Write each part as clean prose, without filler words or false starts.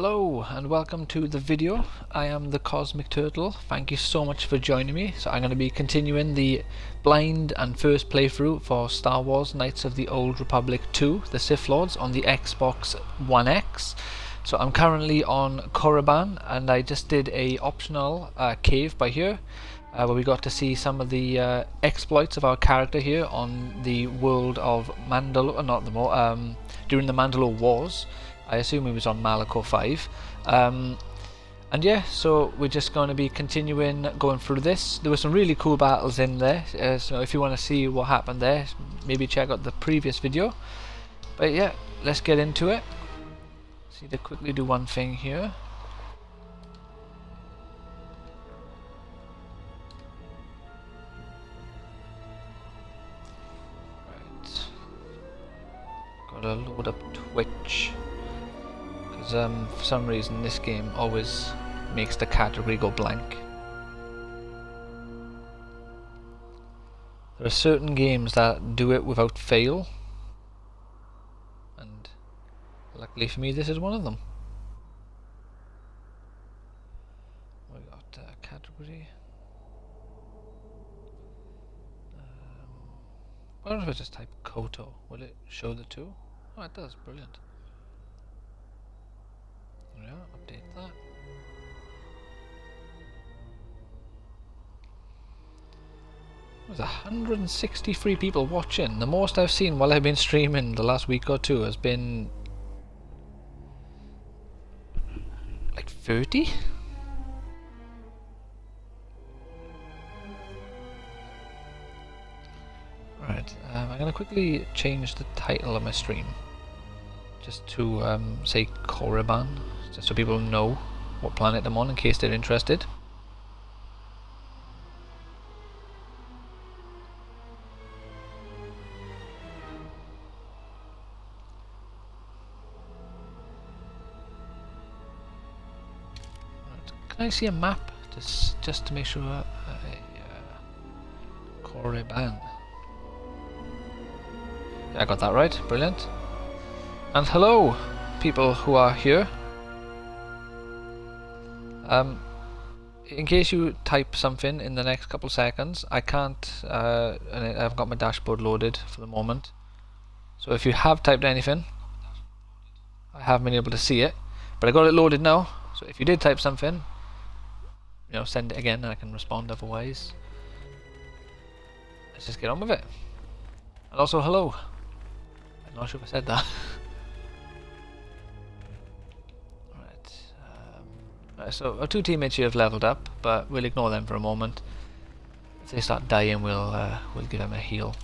Hello and welcome to the video. I am the Cosmic Turtle. Thank you so much for joining me. So I'm going to be continuing the blind and first playthrough for Star Wars Knights of the Old Republic 2, the Sith Lords, on the Xbox One X. So I'm currently on Korriban and I just did a optional cave by here where we got to see some of the exploits of our character here on the world of Mandalore, during the Mandalore Wars. I assume he was on Malachor 5. And yeah, so we're just going to be continuing going through this. There were some really cool battles in there, so if you want to see what happened there, maybe check out the previous video. But yeah, let's get into it. See, to quickly do one thing here. Right. Gotta load up Twitch. For some reason this game always makes the category go blank. There are certain games that do it without fail, and luckily for me this is one of them. We got category. Why don't I just type KOTOR? Will it show the two? Oh, it does. Brilliant. Yeah, update that. There's 163 people watching. The most I've seen while I've been streaming the last week or two has been like 30. Right, I'm gonna quickly change the title of my stream just to say Korriban, just so people know what planet I'm on in case they're interested. Right. Can I see a map just to make sure? Korriban. Yeah, I got that right. Brilliant. And hello, people who are here. In case you type something in the next couple seconds, I can't, and I haven't got my dashboard loaded for the moment. So if you have typed anything, I haven't been able to see it, but I got it loaded now. So if you did type something, send it again and I can respond otherwise. Let's just get on with it. And also, hello. I'm not sure if I said that. So our two teammates here have leveled up, but we'll ignore them for a moment. If they start dying, we'll give them a heal.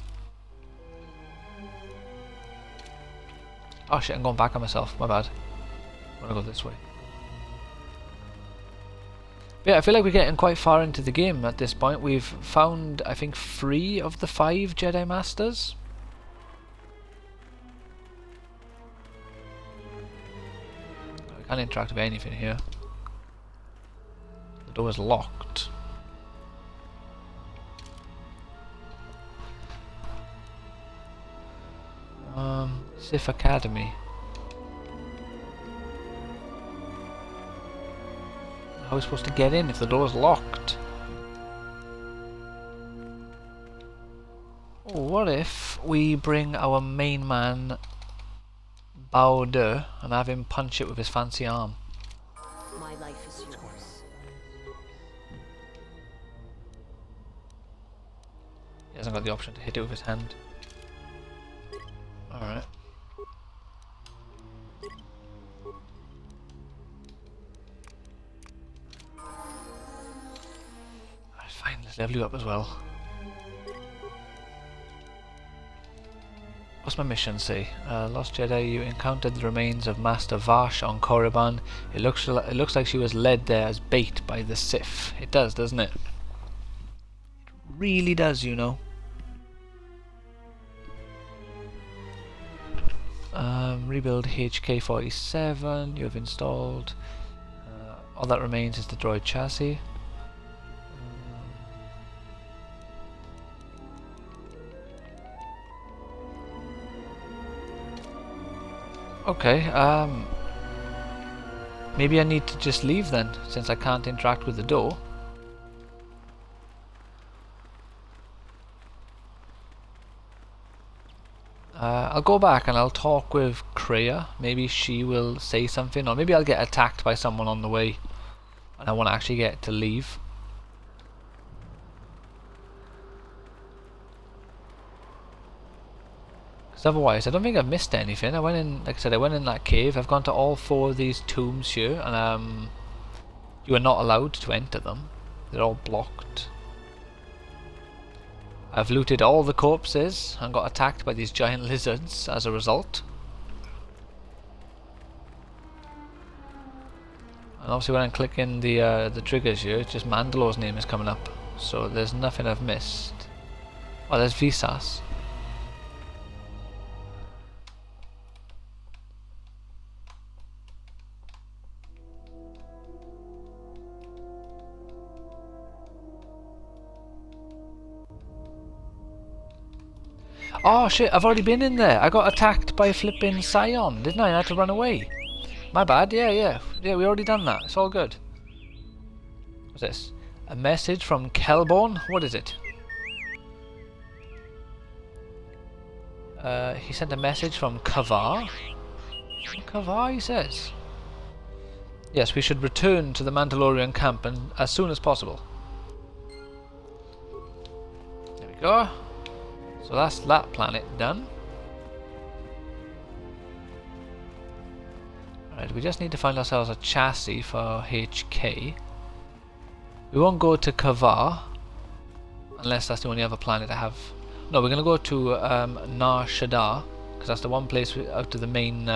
Oh shit, I'm going back on myself. My bad. I'm gonna go this way. But yeah, I feel like we're getting quite far into the game at this point. We've found, I think, 3 of the 5 Jedi Masters. I can't interact with anything here. The door is locked. Sith Academy. How are we supposed to get in if the door is locked? Oh, what if we bring our main man Bao and have him punch it with his fancy arm? My life is yours. He hasn't got the option to hit it with his hand. Alright. Fine, let's level you up as well. What's my mission say? Lost Jedi, you encountered the remains of Master Vash on Korriban. It looks like she was led there as bait by the Sith. It does, doesn't it? It really does, you know. Rebuild HK-47. You have installed. All that remains is the droid chassis. Okay, Maybe I need to just leave then, since I can't interact with the door. I'll go back and I'll talk with Kreia. Maybe she will say something, or maybe I'll get attacked by someone on the way and I won't actually get to leave. Because otherwise, I don't think I've missed anything. I went in, like I said, I went in that cave. I've gone to all 4 of these tombs here, and you are not allowed to enter them. They're all blocked. I've looted all the corpses and got attacked by these giant lizards as a result. And obviously when I'm clicking the triggers here, it's just Mandalore's name is coming up. So there's nothing I've missed. Oh, there's Visas. Oh shit, I've already been in there. I got attacked by a flipping Scion, didn't I? I had to run away. My bad, yeah, we already done that. It's all good. What's this? A message from Kelborn? What is it? He sent a message from Kavar. Kavar, he says. Yes, we should return to the Mandalorian camp and as soon as possible. There we go. So that's that planet done. Alright, we just need to find ourselves a chassis for HK. We won't go to Kavar unless that's the only other planet I have. No, we're going to go to Nar Shaddaa, because that's the one place out of the main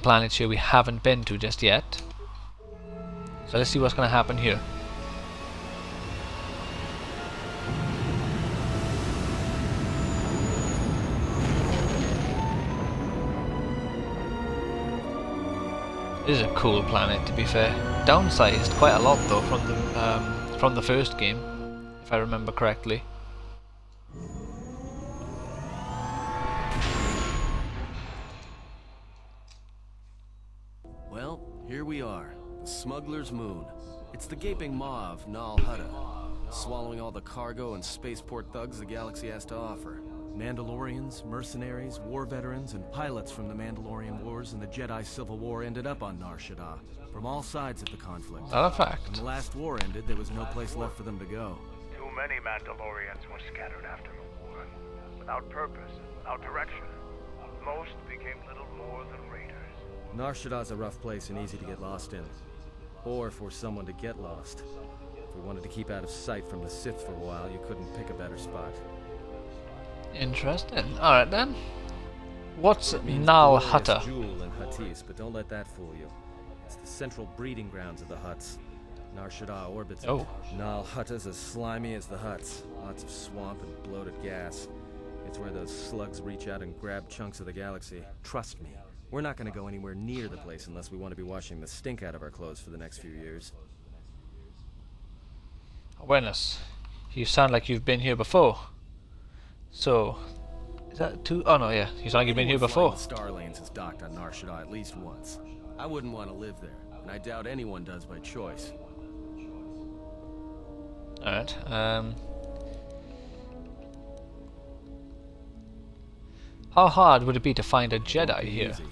planets here we haven't been to just yet. So let's see what's going to happen here. This is a cool planet, to be fair. Downsized quite a lot though from the first game, if I remember correctly. Well, here we are, the Smuggler's Moon. It's the gaping maw of Nal Hutta, swallowing all the cargo and spaceport thugs the galaxy has to offer. Mandalorians, mercenaries, war veterans, and pilots from the Mandalorian Wars and the Jedi Civil War ended up on Nar Shaddaa, from all sides of the conflict. Not a fact. When the last war ended, there was no place left for them to go. Too many Mandalorians were scattered after the war, without purpose, without direction. Most became little more than raiders. Nar Shaddaa's a rough place and easy to get lost in. Or for someone to get lost. If we wanted to keep out of sight from the Sith for a while, you couldn't pick a better spot. Interesting. Alright then. What's Nal Hutta? Jewel in Huttese, but don't let that fool you. It's the central breeding grounds of the Hutts. Nar Shaddaa orbits it. Oh. Nal Hutta's as slimy as the Hutts. Lots of swamp and bloated gas. It's where those slugs reach out and grab chunks of the galaxy. Trust me, we're not going to go anywhere near the place unless we want to be washing the stink out of our clothes for the next few years. Awareness. You sound like you've been here before. So, is that two? Oh no, yeah. You sound like you've been here before. Star Lanes has docked on Nar Shaddaa at least once. I wouldn't want to live there, and I doubt anyone does by choice. Alright. How hard would it be to find a Jedi here? Easy.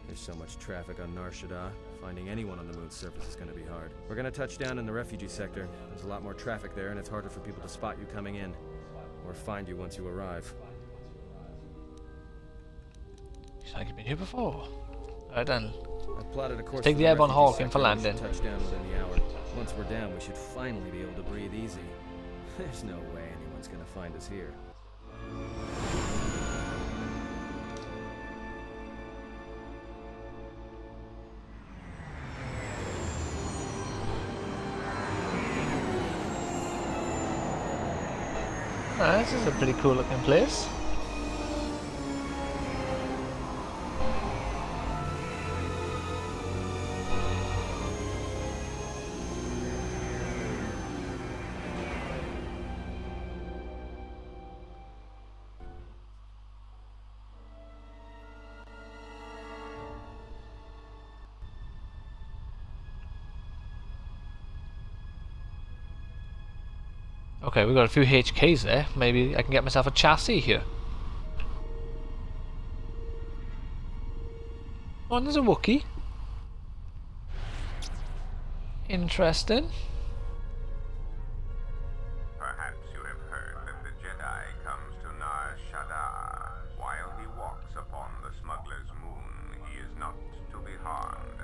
There's so much traffic on Nar Shaddaa. Finding anyone on the moon's surface is going to be hard. We're going to touch down in the refugee sector. There's a lot more traffic there, and it's harder for people to spot you coming in. Or find you once you arrive. You sound like you've been here before. Alright then. I've plotted a course. Take for the Airborne refugee Hawk in sector for and we should landing. Touch down within the hour. Once we're down, we should finally be able to breathe easy. There's no way anyone's going to find us here. Alright, this is a pretty cool looking place. Okay, we've got a few HKs there. Maybe I can get myself a chassis here. Oh, and there's a Wookiee. Interesting. Perhaps you have heard that the Jedi comes to Nar Shaddaa. While he walks upon the smuggler's moon, he is not to be harmed.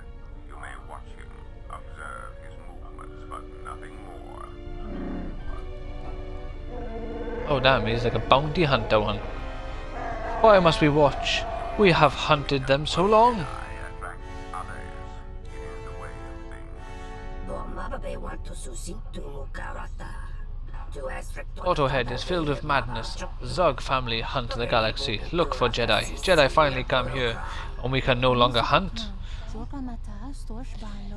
You may watch him, observe his movements, but nothing more. Oh damn, he's like a bounty hunter one. Why must we watch? We have hunted them so long. I attract others. It is the way of things. KOTOR head is filled with madness. Zug family hunt the galaxy. Look for Jedi. Jedi finally come here, and we can no longer hunt.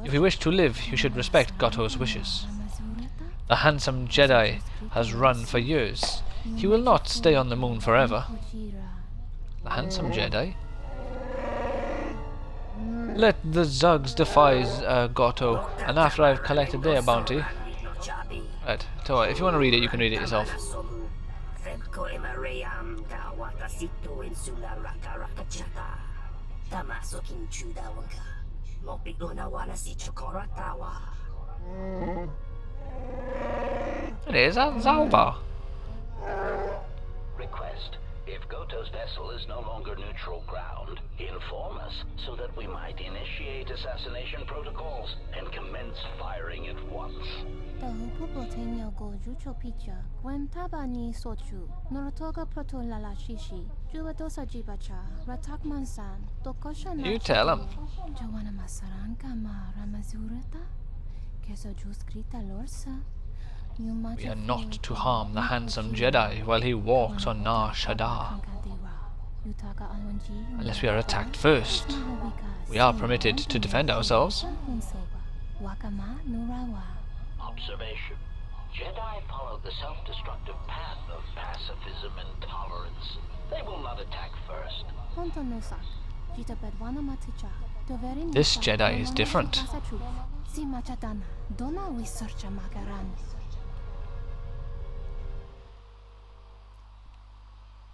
If you wish to live, you should respect KOTOR's wishes. The handsome Jedi has run for years. He will not stay on the moon forever. The handsome Jedi? Let the Zugs defy KOTOR, and after I've collected their bounty... Right, so if you want to read it, you can read it yourself. It is, Zalbar. Request. If Goto's vessel is no longer neutral ground, inform us so that we might initiate assassination protocols and commence firing at once. You tell him. We are not to harm the handsome Jedi while he walks on Nar Shaddaa. Unless we are attacked first. We are permitted to defend ourselves. Observation. Jedi follow the self-destructive path of pacifism and tolerance. They will not attack first. This Jedi is different.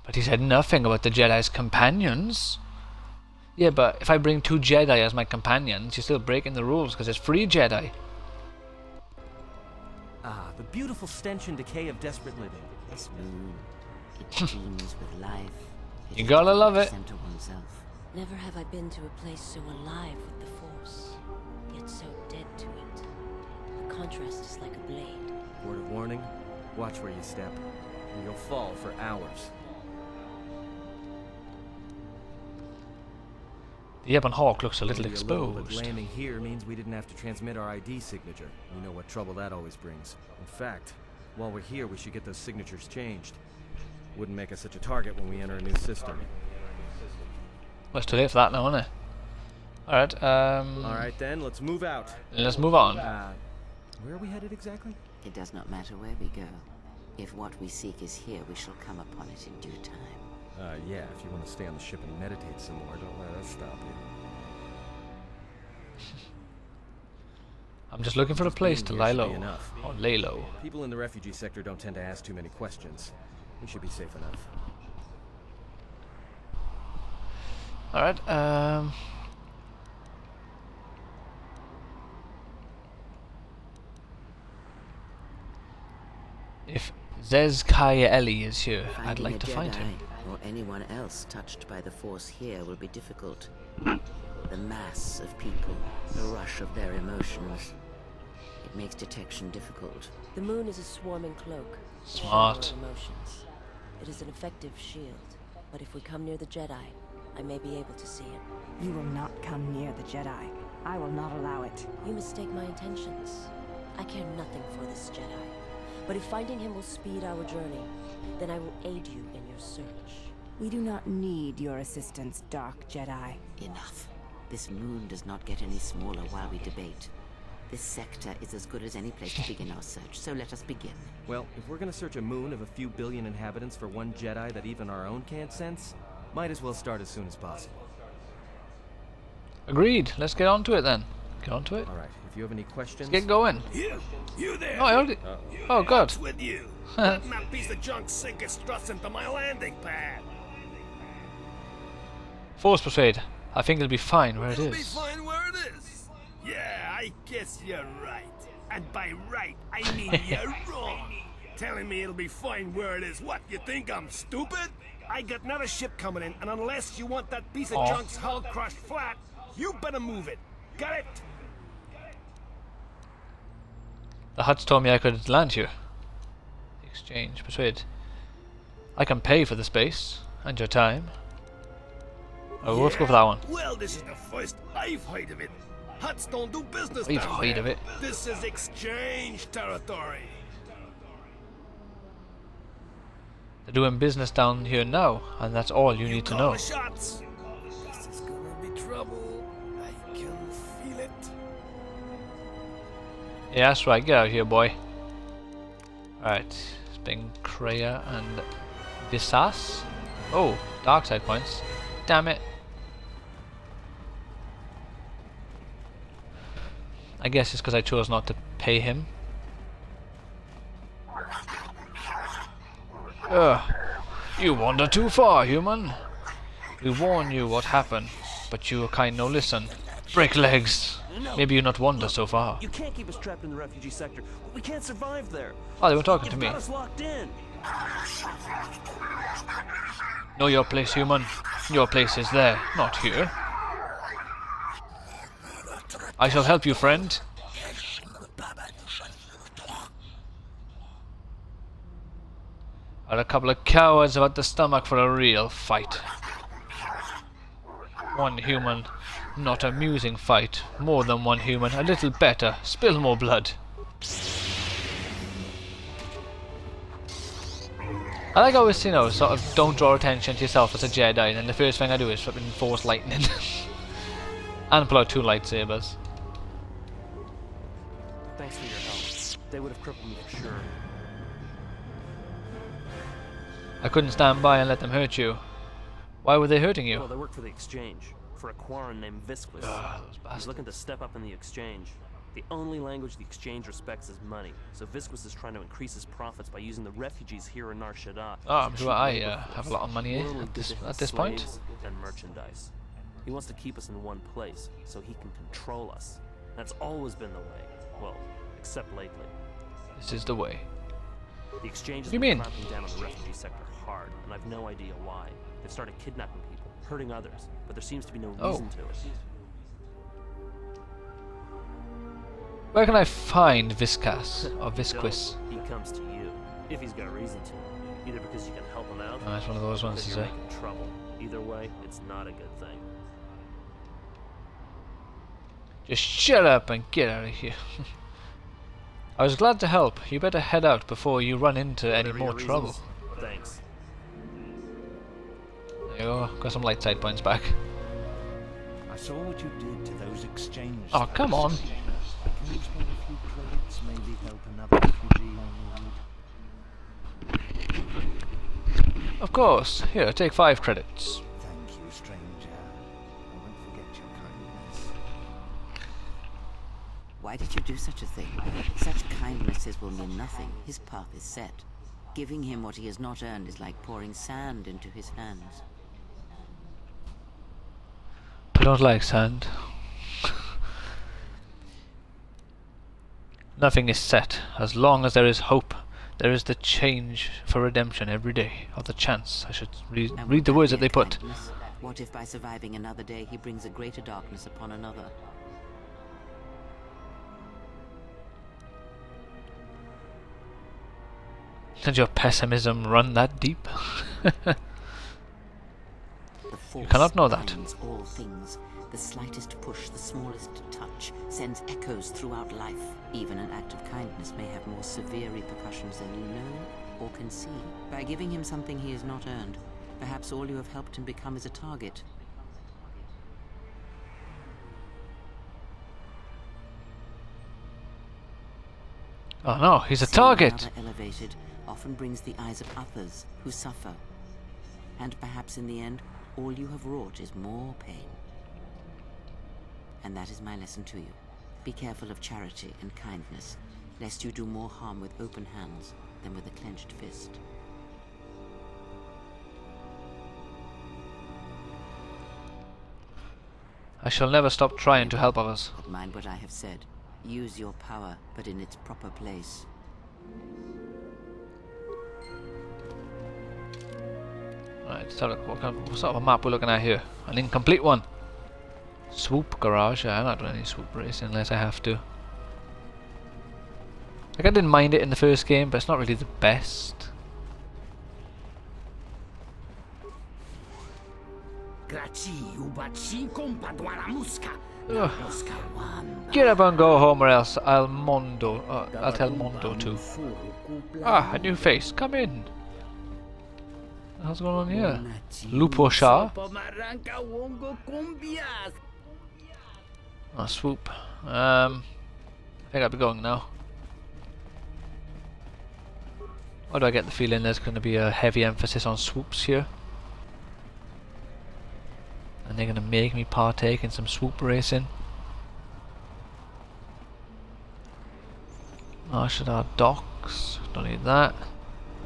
But he said nothing about the Jedi's companions. Yeah, but if I bring 2 Jedi as my companions, you're still breaking the rules because it's free Jedi. Ah, the beautiful stench and decay of desperate living. This moon, it teems with life. You gotta love it. Center oneself. Never have I been to a place so alive with the Force, yet so dead to it. The contrast is like a blade. Word of warning, watch where you step, or you'll fall for hours. The Ebon Hawk looks a little Maybe little, but exposed. landing here means we didn't have to transmit our ID signature. You know what trouble that always brings. In fact, while we're here, we should get those signatures changed. Wouldn't make us such a target when we enter a new system. Well, it's too late for that now, isn't it? Alright, Alright then, let's move out. let's move on. Where are we headed exactly? It does not matter where we go. If what we seek is here, we shall come upon it in due time. Yeah, if you want to stay on the ship and meditate some more, don't let us stop you. I'm just looking for a place to lie low. Enough. Or lay low. People in the refugee sector don't tend to ask too many questions. We should be safe enough. Alright, if Zez Eli is here, I'd Finding like a to find Jedi him. or anyone else touched by the Force here will be difficult. The mass of people, the rush of their emotions. It makes detection difficult. The moon is a swarming cloak. Smart. showing our emotions. It is an effective shield, but if we come near the Jedi, I may be able to see him. You will not come near the Jedi. I will not allow it. You mistake my intentions. I care nothing for this Jedi. But if finding him will speed our journey, then I will aid you in your search. We do not need your assistance, Dark Jedi. Enough. This moon does not get any smaller while we debate. This sector is as good as any place to begin our search, so let us begin. Well, if we're gonna search a moon of a few billion inhabitants for one Jedi that even our own can't sense, might as well start as soon as possible. Agreed. Let's get on to it then. Get on to it. Alright, If you have any questions... Let's get going. You there! Oh, I already... Oh, God. What's with you? Letting that piece of junk sink its thrust into my landing pad. Force persuade. I think it'll be fine where it It'll be is. fine where it is. Yeah, I guess you're right. And by right, I mean you're wrong. Telling me it'll be fine where it is. What, you think I'm stupid? I got another ship coming in, and unless you want that piece of junk's hull crushed flat, you better move it. Got it? The Huts told me I could land here. Exchange. Persuade. I can pay for the space and your time. Oh, let's go for that one. Well, this is the first I've heard of it. Huts don't do business We've down heard there. of it. This is exchange territory. They're doing business down here now, and that's all you need to Call know. the shots. This is gonna be trouble. I can feel it. Yeah, that's right. Get out of here, boy. Alright. It's been Kreia and Visas. Oh, dark side points. Damn it. I guess it's because I chose not to pay him. Ugh. You wander too far, human. We warn you what happened, but you kind no listen. Break legs. Maybe you not wander so far. You can't keep us trapped in the refugee sector. We can't survive there. Oh, they were talking to You've me. got us locked in. Know your place, human. Your place is there, not here. I shall help you, friend. Are a couple of cowards about the stomach for a real fight. One human, not amusing fight. More than one human, a little better. Spill more blood. I like always, you know, sort of don't draw attention to yourself as a Jedi, and the first thing I do is flipping force lightning. And pull out 2 lightsabers. Thanks for your help. They would have crippled me for sure. I couldn't stand by and let them hurt you. Why were they hurting you? Well, they work for the exchange. For a Quarren named Visquis. Those He's bastards. looking to step up in the exchange. The only language the exchange respects is money, so Visquis is trying to increase his profits by using the refugees here in Nar Shaddaa. Oh, I'm sure I have a lot of money We're only at good this, to at his this point. slaves and merchandise. He wants to keep us in one place, so he can control us. That's always been the way. Well, except lately. This is the way. The exchange has What do you been mean? clamping down on the refugee sector hard, and I've no idea why. They've started kidnapping people, hurting others, but there seems to be no reason to it. Where can I find Viscas or Visquis? He comes to you, if he's got reason to. Either because you can help him out, Oh, that's one of those or ones, because is you're it? making trouble. Either way, it's not a good thing. Just shut up and get out of here. I was glad to help. You better head out before you run into any Whatever more your trouble. reasons, thanks. There you go. Got some light side points back. I saw what you did to those exchange Oh, come on. students. Can you spare a few credits, maybe help another refugee in need? Of course. Here, take 5 credits. Thank you, stranger. I won't forget your kindness. Why did you do such a thing? Such kindnesses will mean nothing. His path is set. Giving him what he has not earned is like pouring sand into his hands. I don't like sand. Nothing is set. As long as there is hope, there is the change for redemption every day, or the chance. I should read And the would words be that they a put. kindness? What if by surviving another day he brings a greater darkness upon another? Did your pessimism run that deep? The force cannot know that. binds all things. The slightest push, the smallest touch, sends echoes throughout life. Even an act of kindness may have more severe repercussions than you know or can see. By giving him something he has not earned, perhaps all you have helped him become is a target. Oh no, he's a Seeing target! another elevated often brings the eyes of others who suffer. And perhaps in the end, all you have wrought is more pain. And that is my lesson to you. Be careful of charity and kindness, lest you do more harm with open hands than with a clenched fist. I shall never stop trying to help others. But mind what I have said. Use your power, but in its proper place. Right, let's have a look. What sort of a map we're looking at here? An incomplete one. Swoop garage. I'm not doing any swoop racing unless I have to. Like, I didn't mind it in the first game, but it's not really the best. Ugh. Get up and go home, or else I'll I'll tell Mondo to. Ah, a new face. Come in. What's going on here? Lupo Shah. Oh, swoop. I think I'll be going now. Why do I get the feeling there's going to be a heavy emphasis on swoops here? And they're going to make me partake in some swoop racing. Marshall docks. Don't need that.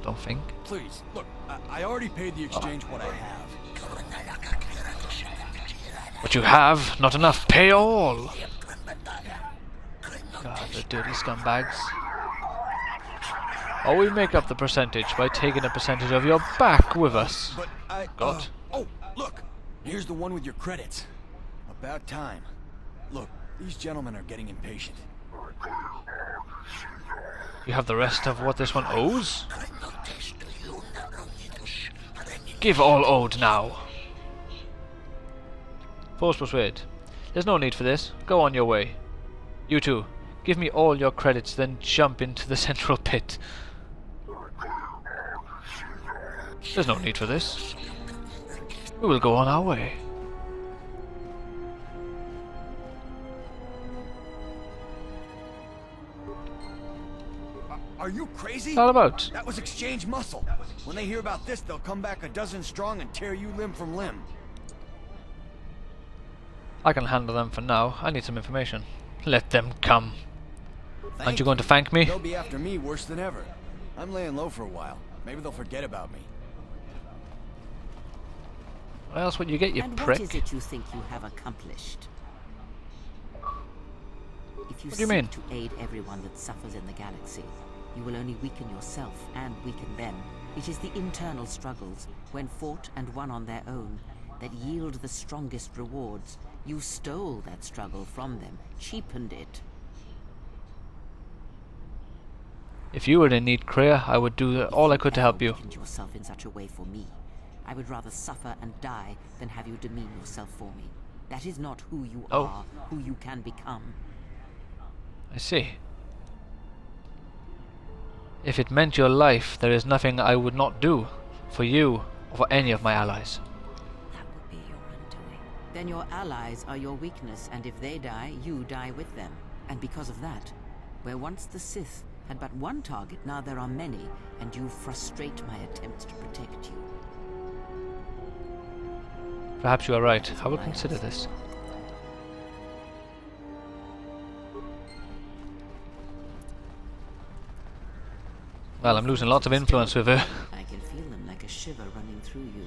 Don't think. Please, look, I already paid the exchange what I have. What you have, not enough. Pay all. God, the dirty scumbags. Oh, we make up the percentage by taking a percentage of your back with us. But I... God. Oh, look! Here's the one with your credits. About time. Look, these gentlemen are getting impatient. You have the rest of what this one owes? Give all owed now. Force persuade. There's no need for this. Go on your way. You two, give me all your credits, then jump into the central pit. There's no need for this. We will go on our way. Are you crazy? What's all about? That was exchange muscle. When they hear about this, they'll come back a dozen strong and tear you limb from limb. I can handle them for now. I need some information. Let them come. Aren't you going to thank me? They'll be after me worse than ever. I'm laying low for a while. Maybe they'll forget about me. What else would you get, you and prick? What is it you think you have accomplished? If you What do you mean? seek to aid everyone that suffers in the galaxy, you will only weaken yourself and weaken them. It is the internal struggles, when fought and won on their own, that yield the strongest rewards. You stole that struggle from them, cheapened it. If you were in need, Kreia, I would do all I could to help you. If you weakened yourself in such a way for me, I would rather suffer and die than have you demean yourself for me. That is not who you are, who you can become. I see. If it meant your life, there is nothing I would not do for you or for any of my allies. That would be your undoing. Then your allies are your weakness, and if they die, you die with them. And because of that, where once the Sith had but one target, now there are many, and you frustrate my attempts to protect you. Perhaps you are right. I will consider this. Well, I'm losing lots of influence with her. I can feel them like a shiver running through you.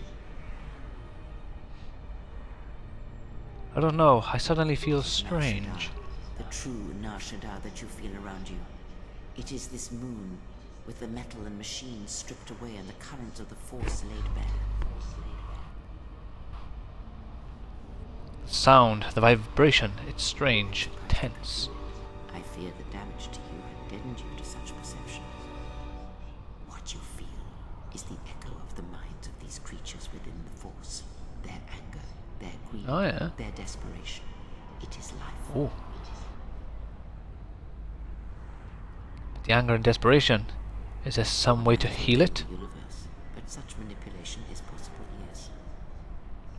I don't know, I suddenly feel strange. The true Nar Shaddaa that you feel around you. It is this moon, with the metal and machines stripped away and the currents of the Force laid bare. Sound, the vibration, it's strange, tense. I fear the damage to you had deadened you to such perceptions. What you feel is the echo of the minds of these creatures within the Force. Their anger, their greed, their desperation. It is life. Oh. The anger and desperation. Is there some way to heal it? Universe, but such manipulation is possible, yes.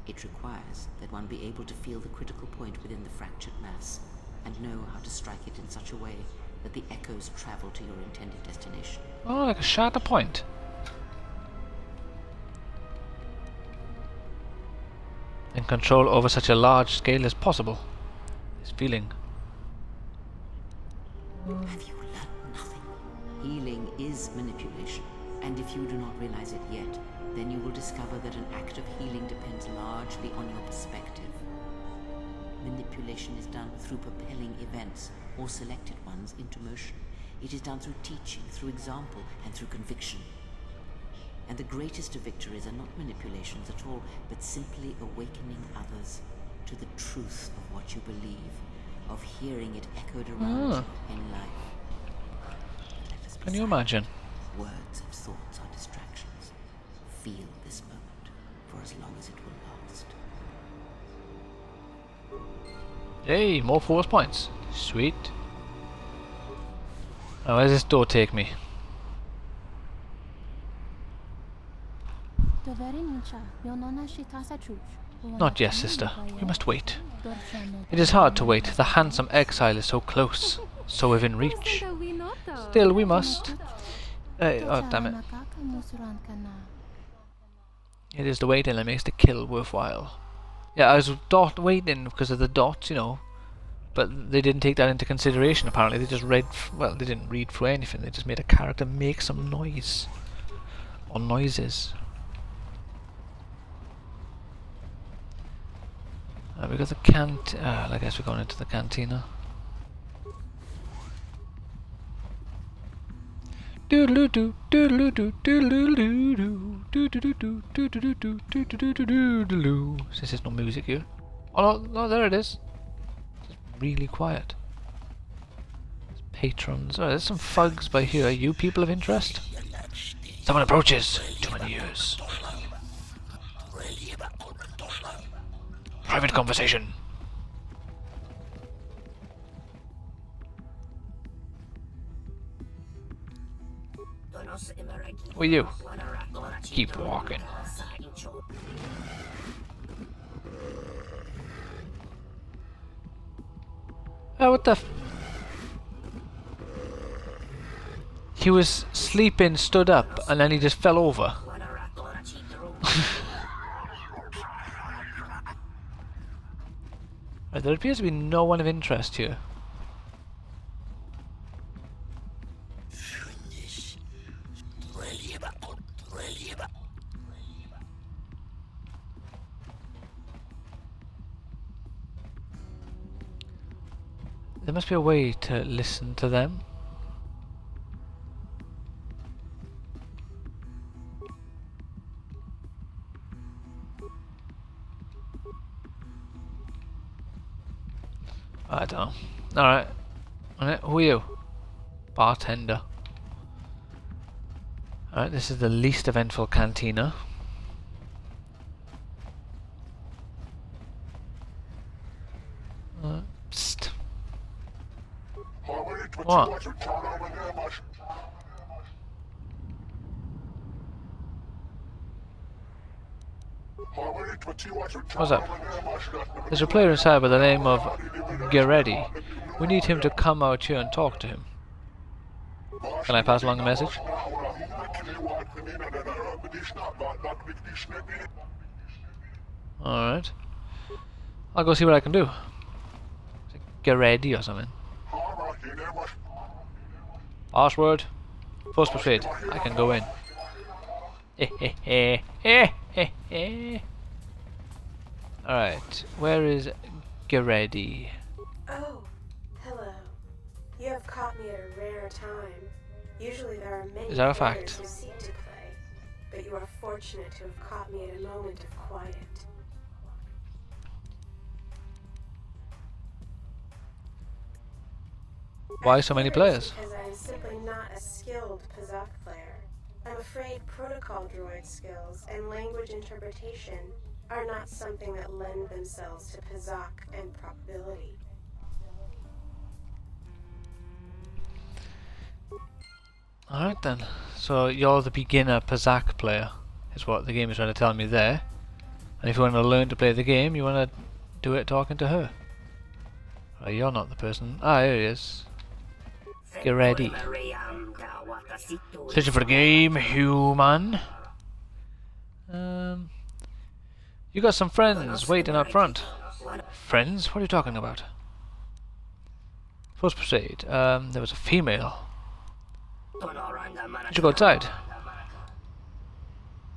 It requires that one be able to feel the critical point within the fractured mass, and know how to strike it in such a way that the echoes travel to your intended destination. Oh, like a shatter point. And control over such a large scale as possible. This feeling. Have you learned nothing? Healing is manipulation, and if you do not realize it yet, then you will discover that an act of healing depends largely on your perspective. Manipulation is done through propelling events, or selected ones, into motion. It is done through teaching, through example, and through conviction. And the greatest of victories are not manipulations at all, but simply awakening others to the truth of what you believe, of hearing it echoed around you in life. Can you imagine? Words and thoughts are distractions. Feel this moment for as long as it will last. Hey, more force points. Sweet. Now, where does this door take me? Not yet, sister. We must wait. It is hard to wait. The handsome exile is so close, so within reach. Still, we must. Oh, damn it. It is the waiting that makes the kill worthwhile. Yeah, I was waiting because of the dots, you know. But they didn't take that into consideration, apparently. They just read... Well, they didn't read through anything. They just made a character make some noise. Or noises. We got the I guess we're going into the cantina. Doodle-doo, doodle-doo, doodle-doo, doodle-doo, doodle-doo, doodle-doo. Since there's no music here. Oh no, there it is. It's really quiet. There's patrons. Oh, there's some thugs by here. Are you people of interest? Someone approaches. Too many years. Private conversation. Who are you? Keep walking. Oh, what the f... He was sleeping, stood up, and then he just fell over. Right, there appears to be no one of interest here. There must be a way to listen to them. I don't know. Alright. Who are you? Bartender. Alright, this is the least eventful cantina. Psst. What? What's up? There's a player inside by the name of Geretti. We need him to come out here and talk to him. Can I pass along a message? Alright. I'll go see what I can do. Geretti or something. Password. Force persuade. I can go in. Alright, where is Geretti? Oh, hello. You have caught me at a rare time. Usually there are many Is that a players fact? who seek to play, but you are fortunate to have caught me at a moment of quiet. Why so many players? Because I am simply not a skilled Pazak player. I'm afraid protocol droid skills and language interpretation are not something that lend themselves to Pazak and probability. Alright then. So you're the beginner Pazak player, is what the game is trying to tell me there. And if you want to learn to play the game, you want to do it talking to her. Right, you're not the person. Ah, here he is. Get ready. Searching for the game, human. You got some friends waiting out front. Friends? What are you talking about? First Crusade. There was a female. Did you go outside?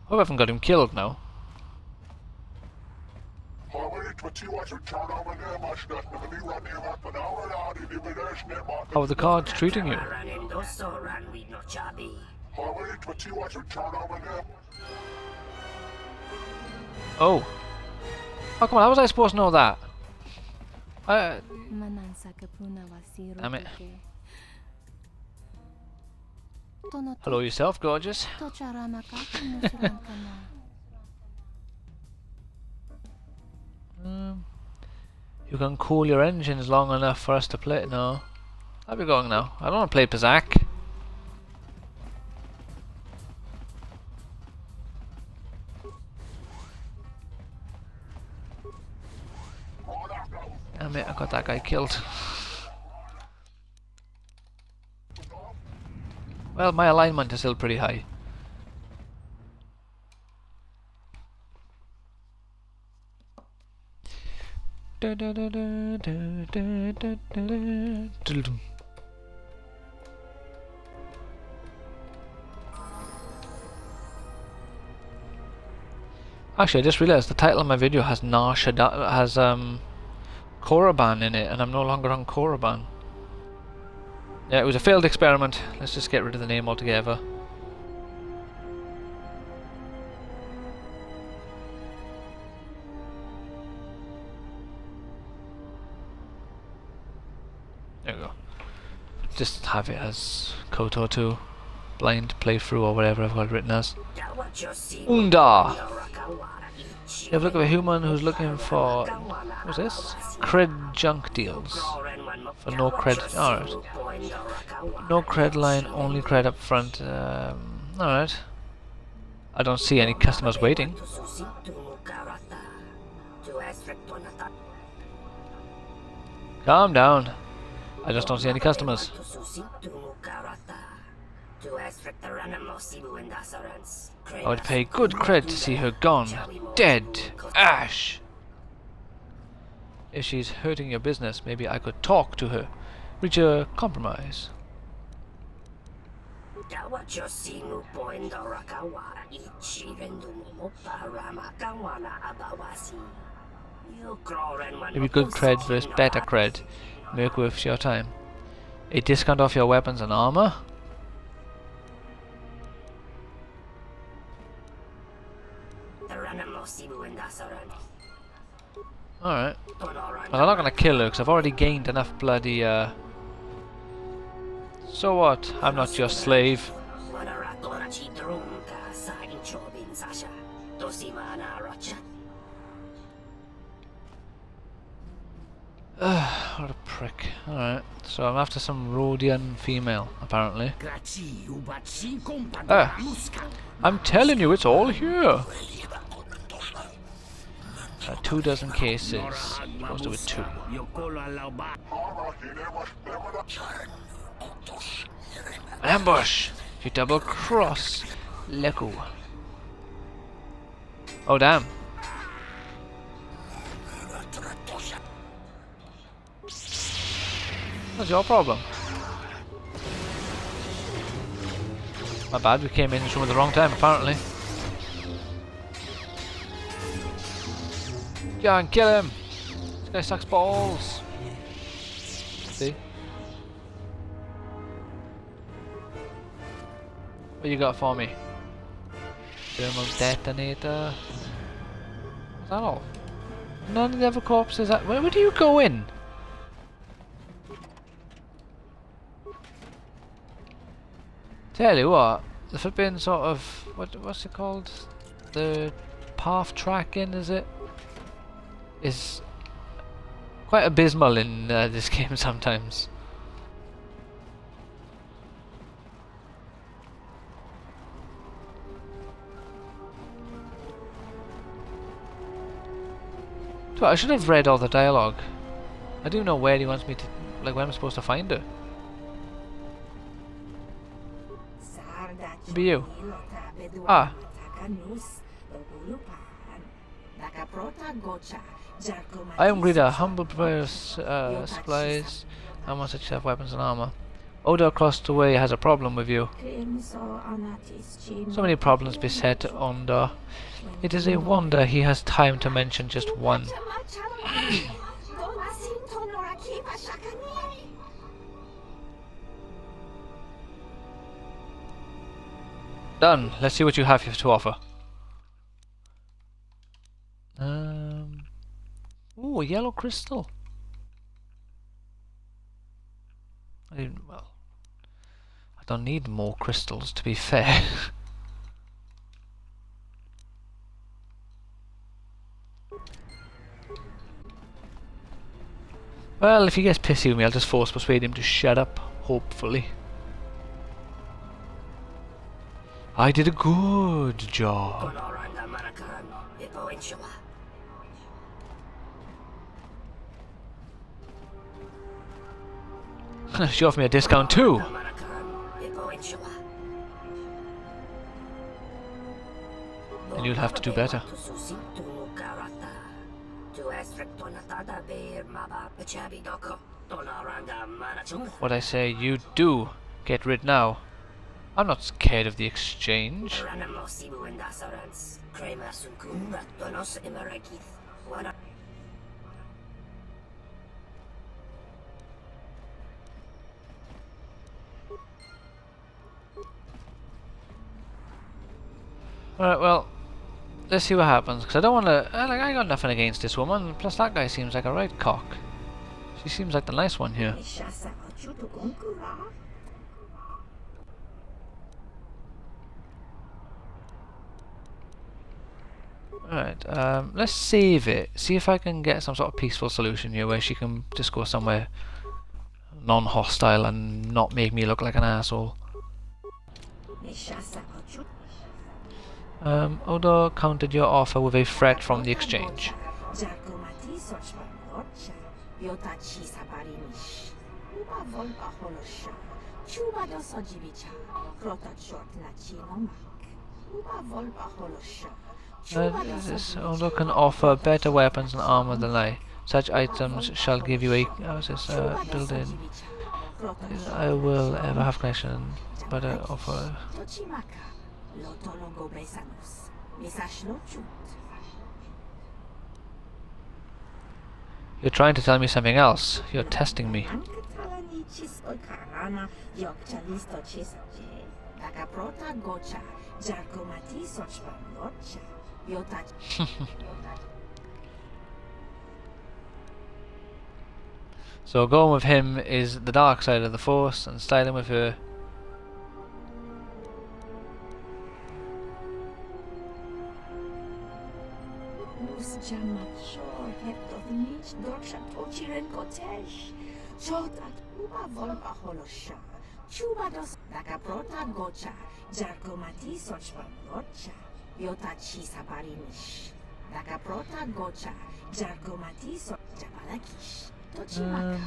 Hope I haven't got him killed now. How are the cards treating you? Oh. Oh, come on, how was I supposed to know that? Damn it. Hello yourself, gorgeous. You can cool your engines long enough for us to play. No. I'll be going now. I don't want to play Pazak. Damn it, I got that guy killed. Well, my alignment is still pretty high. Actually, I just realized the title of my video has Korriban in it, and I'm no longer on Korriban. Yeah, it was a failed experiment. Let's just get rid of the name altogether. There we go. Just have it as KOTOR 2 blind playthrough or whatever I've got it written as. Unda! You have a look at a human who's looking for, what's this? Cred junk deals. For no cred, alright. No cred line, only cred up front. Alright. I don't see any customers waiting. Calm down. I just don't see any customers. I would pay good cred to see her gone. Dead. Ash. If she's hurting your business, maybe I could talk to her. Reach a compromise. Maybe good cred versus better cred. Make worth your time. A discount off your weapons and armor? Alright. Well, I'm not gonna kill her because I've already gained enough bloody So what? I'm not your slave. What a prick. Alright, so I'm after some Rhodian female, apparently. I'm telling you, it's all here! 2 dozen cases. Supposed to be 2. An ambush! You double cross. Lego. Oh damn. What's your problem? My bad, we came in this room at the wrong time apparently. Yeah, and kill him! This guy sucks balls! See? What you got for me? Thermal detonator. Is that all? None of the other corpses. Where do you go in? Tell you what, the flipping sort of what's it called? The path tracking, is it? Is quite abysmal in this game sometimes. So I should have read all the dialogue. I do know where he wants me to, like where I'm supposed to find her. Be you. Ah. I am Grida, humble provider supplies How much such have weapons and armor? Odo across the way has a problem with you. So many problems beset Ondo. It is a wonder he has time to mention just one. Done. Let's see what you have to offer. Ooh, a yellow crystal. Well, I don't need more crystals, to be fair. Well, if he gets pissy with me, I'll just force persuade him to shut up, hopefully. I did a good job. She offered me a discount too. And you'll have to do better. What I say, you do. Get rid now. I'm not scared of the exchange. Alright, well, let's see what happens, because I don't want to... I got nothing against this woman, plus that guy seems like a right cock. She seems like the nice one here. Alright, let's save it. See if I can get some sort of peaceful solution here where she can just go somewhere non-hostile and not make me look like an asshole. Odo countered your offer with a threat from the exchange. Odo can offer better weapons and armor than I. Such items shall give you a built-in. I will ever have connection, but I offer. You're trying to tell me something else. You're testing me. So going with him is the dark side of the Force, and styling with her.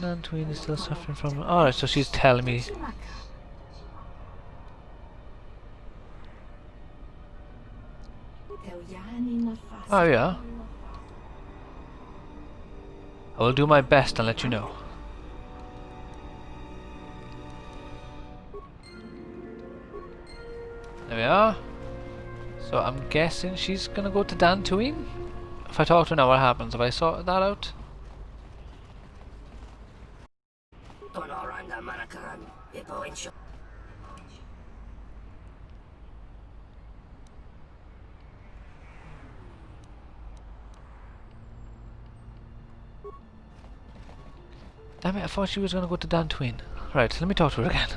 Nantween is still suffering from... Alright, so she's telling me... Oh yeah? I will do my best and let you know. There we are. So I'm guessing she's gonna go to Dantooine? If I talk to her now, what happens? Have I sorted that out? Damn it, I thought she was gonna go to Dantooine. Right, let me talk to her again.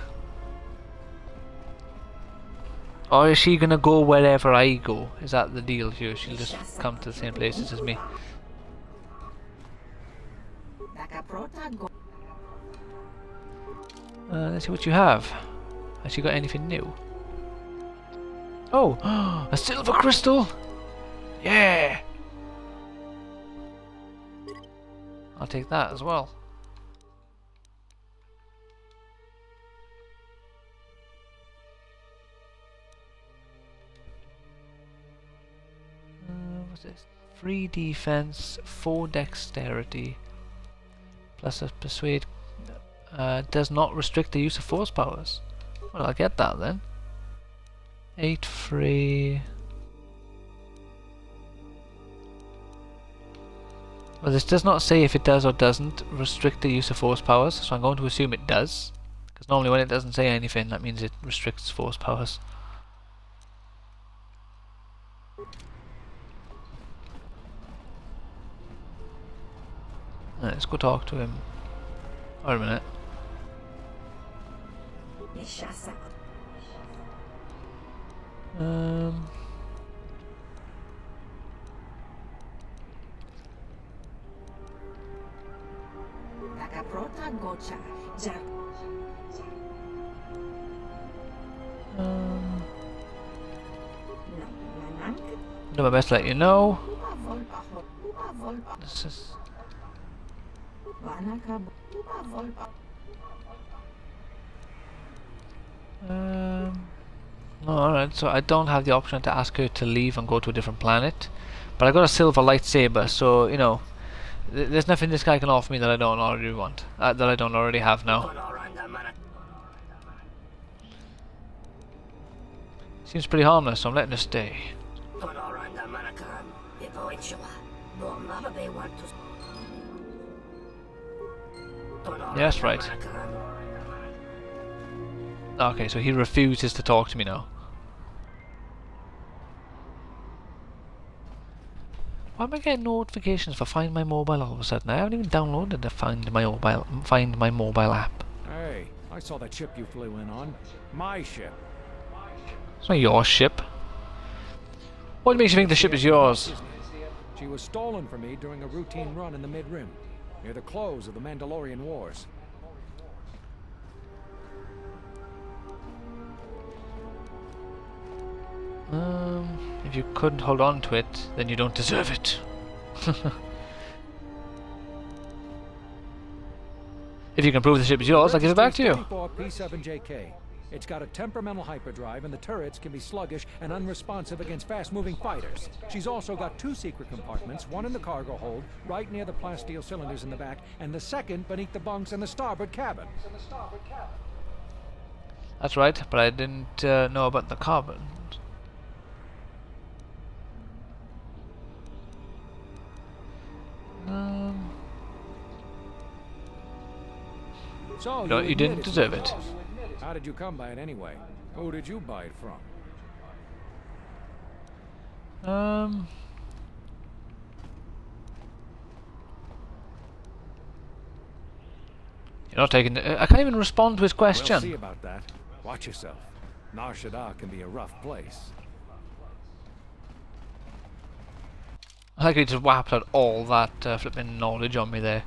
Or is she gonna go wherever I go? Is that the deal here? She'll just come to the same places as me. Let's see what you have. Has she got anything new? Oh! A silver crystal! Yeah! I'll take that as well. What's this? 3 defense, 4 dexterity, plus a persuade. does not restrict the use of force powers. Well, I'll get that then. 8 free. Well, this does not say if it does or doesn't restrict the use of force powers, so I'm going to assume it does. Because normally when it doesn't say anything, that means it restricts force powers. Let's go talk to him. Wait a minute. Do my best to let you know. This is... Alright, so I don't have the option to ask her to leave and go to a different planet. But I got a silver lightsaber, so, you know, there's nothing this guy can offer me that I don't already want. That I don't already have now. Seems pretty harmless, so I'm letting her stay. Yes, right. Okay, so he refuses to talk to me now. Why am I getting notifications for Find My Mobile all of a sudden? I haven't even downloaded the Find My Mobile app. Hey, I saw that ship you flew in on. My ship. It's not your ship. What makes you think the ship is yours? She was stolen from me during a routine run in the Mid-Rim, near the close of the Mandalorian Wars. If you couldn't hold on to it, then you don't deserve it. If you can prove the ship is yours, I'll give it back to you. P7JK. It's got a temperamental hyperdrive, and the turrets can be sluggish and unresponsive against fast-moving fighters. She's also got 2 secret compartments, one in the cargo hold, right near the plasteel cylinders in the back, and the second beneath the bunks in the starboard cabin. That's right, but I didn't know about the carbon. So No, you didn't deserve it. How did you come by it anyway? Who did you buy it from? You're not taking... I can't even respond to his question. We'll see about that. Watch yourself. Nar Shaddaa can be a rough place. I think he just whapped out all that flipping knowledge on me there.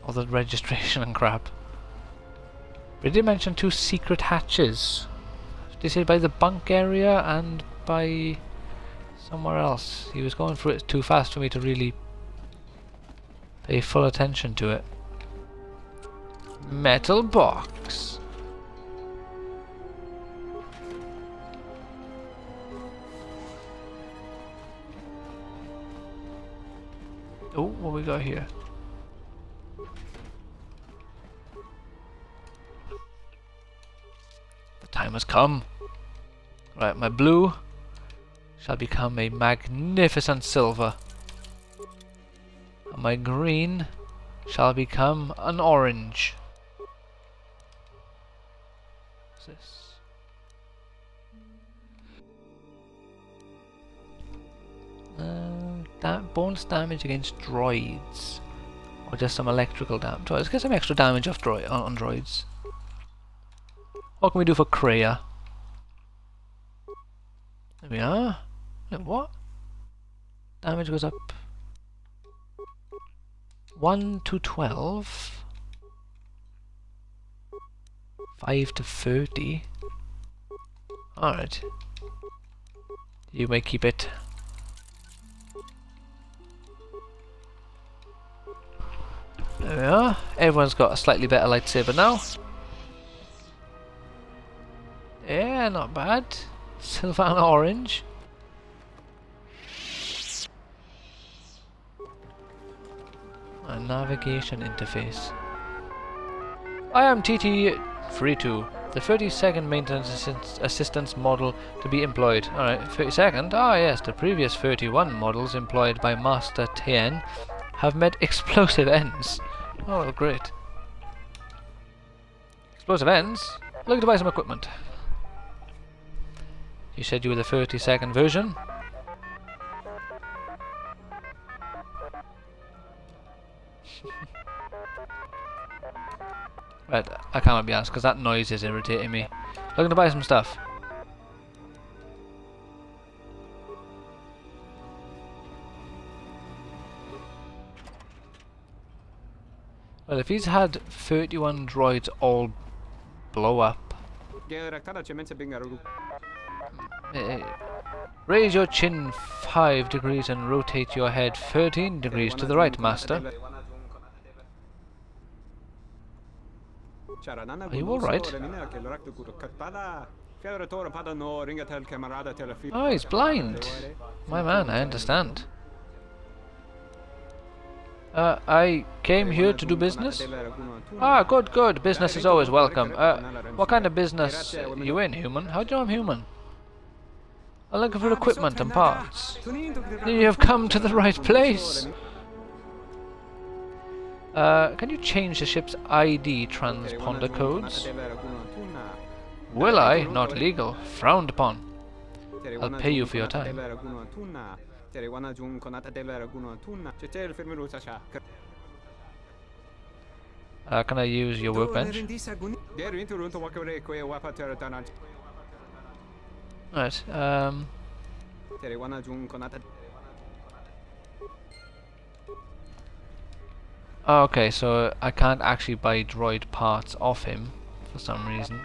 All the registration and crap. But he did mention 2 secret hatches. Did he say by the bunk area and by somewhere else? He was going through it too fast for me to really pay full attention to it. Metal box. Oh, what we got here? The time has come. Right, my blue shall become a magnificent silver. And my green shall become an orange. What's this? Bonus damage against droids, or just some electrical damage. Let's get some extra damage off on droids. What can we do for Kreia? There we are. Look, what? Damage goes up 1 to 12, 5 to 30. Alright. You may keep it. There we are. Everyone's got a slightly better lightsaber now. Yeah, not bad. Silver and orange. A navigation interface. I am TT32, the 32nd maintenance assistance model to be employed. Alright, 32nd? Ah yes, the previous 31 models employed by Master Tien have met explosive ends. Oh, well, great. Explosive ends? Looking to buy some equipment. You said you were the 32nd version? Right, I cannot be asked because that noise is irritating me. Looking to buy some stuff. Well, if he's had 31 droids all blow up. Raise your chin 5 degrees and rotate your head 13 degrees to the right, Master. Are you alright? Oh, he's blind. My man, I understand. I came here to do business. Ah, good, good. Business is always welcome. What kind of business you in, human? How do you know I'm human? I'm looking for equipment and parts. You have come to the right place. Can you change the ship's ID transponder codes? Will I? Not legal. Frowned upon. I'll pay you for your time. Can I use your workbench? Right, okay, so I can't actually buy droid parts off him for some reason.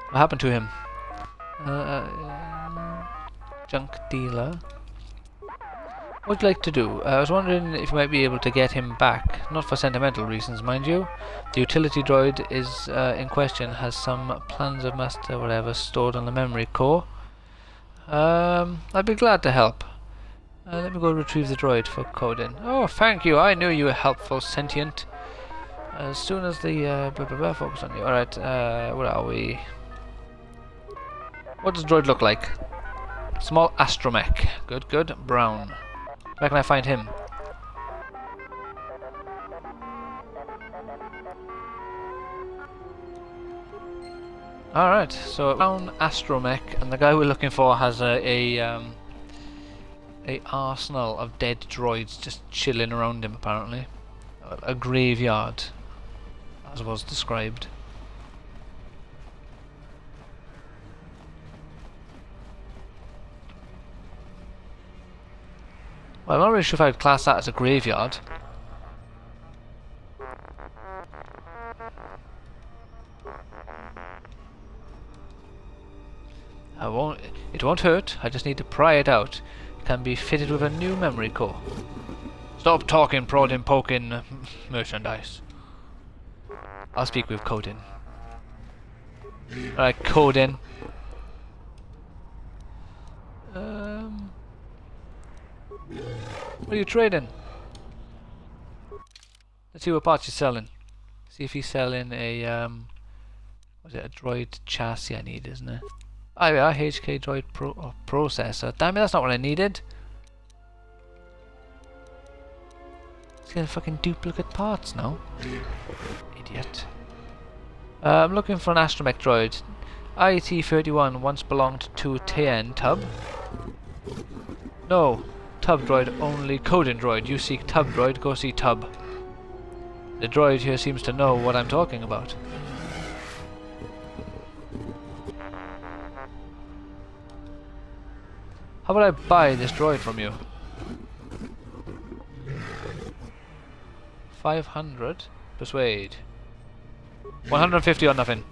What happened to him? Junk dealer. What would you like to do? I was wondering if you might be able to get him back. Not for sentimental reasons, mind you. The utility droid is in question has some plans of master whatever stored on the memory core. I'd be glad to help. Let me go retrieve the droid for coding. Oh, thank you. I knew you were helpful, sentient. As soon as the blah blah blah focus on you. Alright, where are we? What does the droid look like? Small astromech. Good, good. Brown. Where can I find him? Alright, so brown astromech, and the guy we're looking for has a arsenal of dead droids just chilling around him apparently. A graveyard, as was described. Well, I'm not really sure if I'd class that as a graveyard. It won't hurt, I just need to pry it out. It can be fitted with a new memory core. Stop talking, prodding, poking merchandise. I'll speak with Codin. Alright, Codin. What are you trading? Let's see what parts you're selling. See if he's selling a was it a droid chassis I need, isn't it? Oh yeah, HK droid processor. Damn it, that's not what I needed. He's getting fucking duplicate parts now. Idiot. I'm looking for an astromech droid. IT-31 once belonged to Tien Tub. No. Tub droid only. Coding droid. You seek Tub droid, go see Tub. The droid here seems to know what I'm talking about. How would I buy this droid from you? 500? Persuade. 150 or nothing.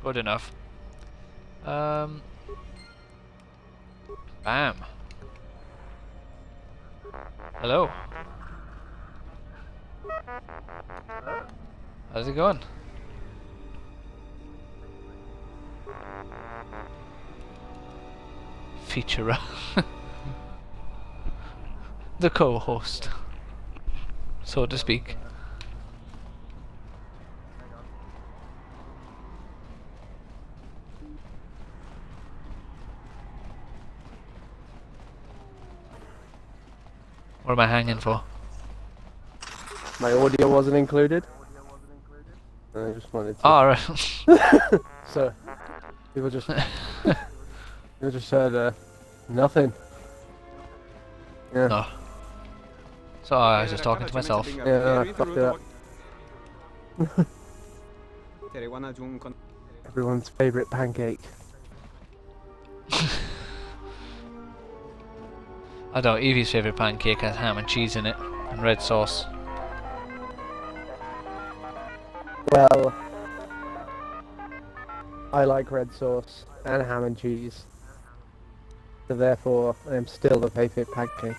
Good enough. Bam. Hello. How's it going? featurer. The co-host, so to speak. What am I hanging for? My audio wasn't included. I just wanted to. Oh, right. So, people just heard nothing. Yeah. No. So I was just talking to myself. Yeah, I fucked it up. Everyone's favourite pancake. I don't know, Evie's favourite pancake has ham and cheese in it, and red sauce. Well, I like red sauce and ham and cheese. So therefore, I am still the favourite pancake.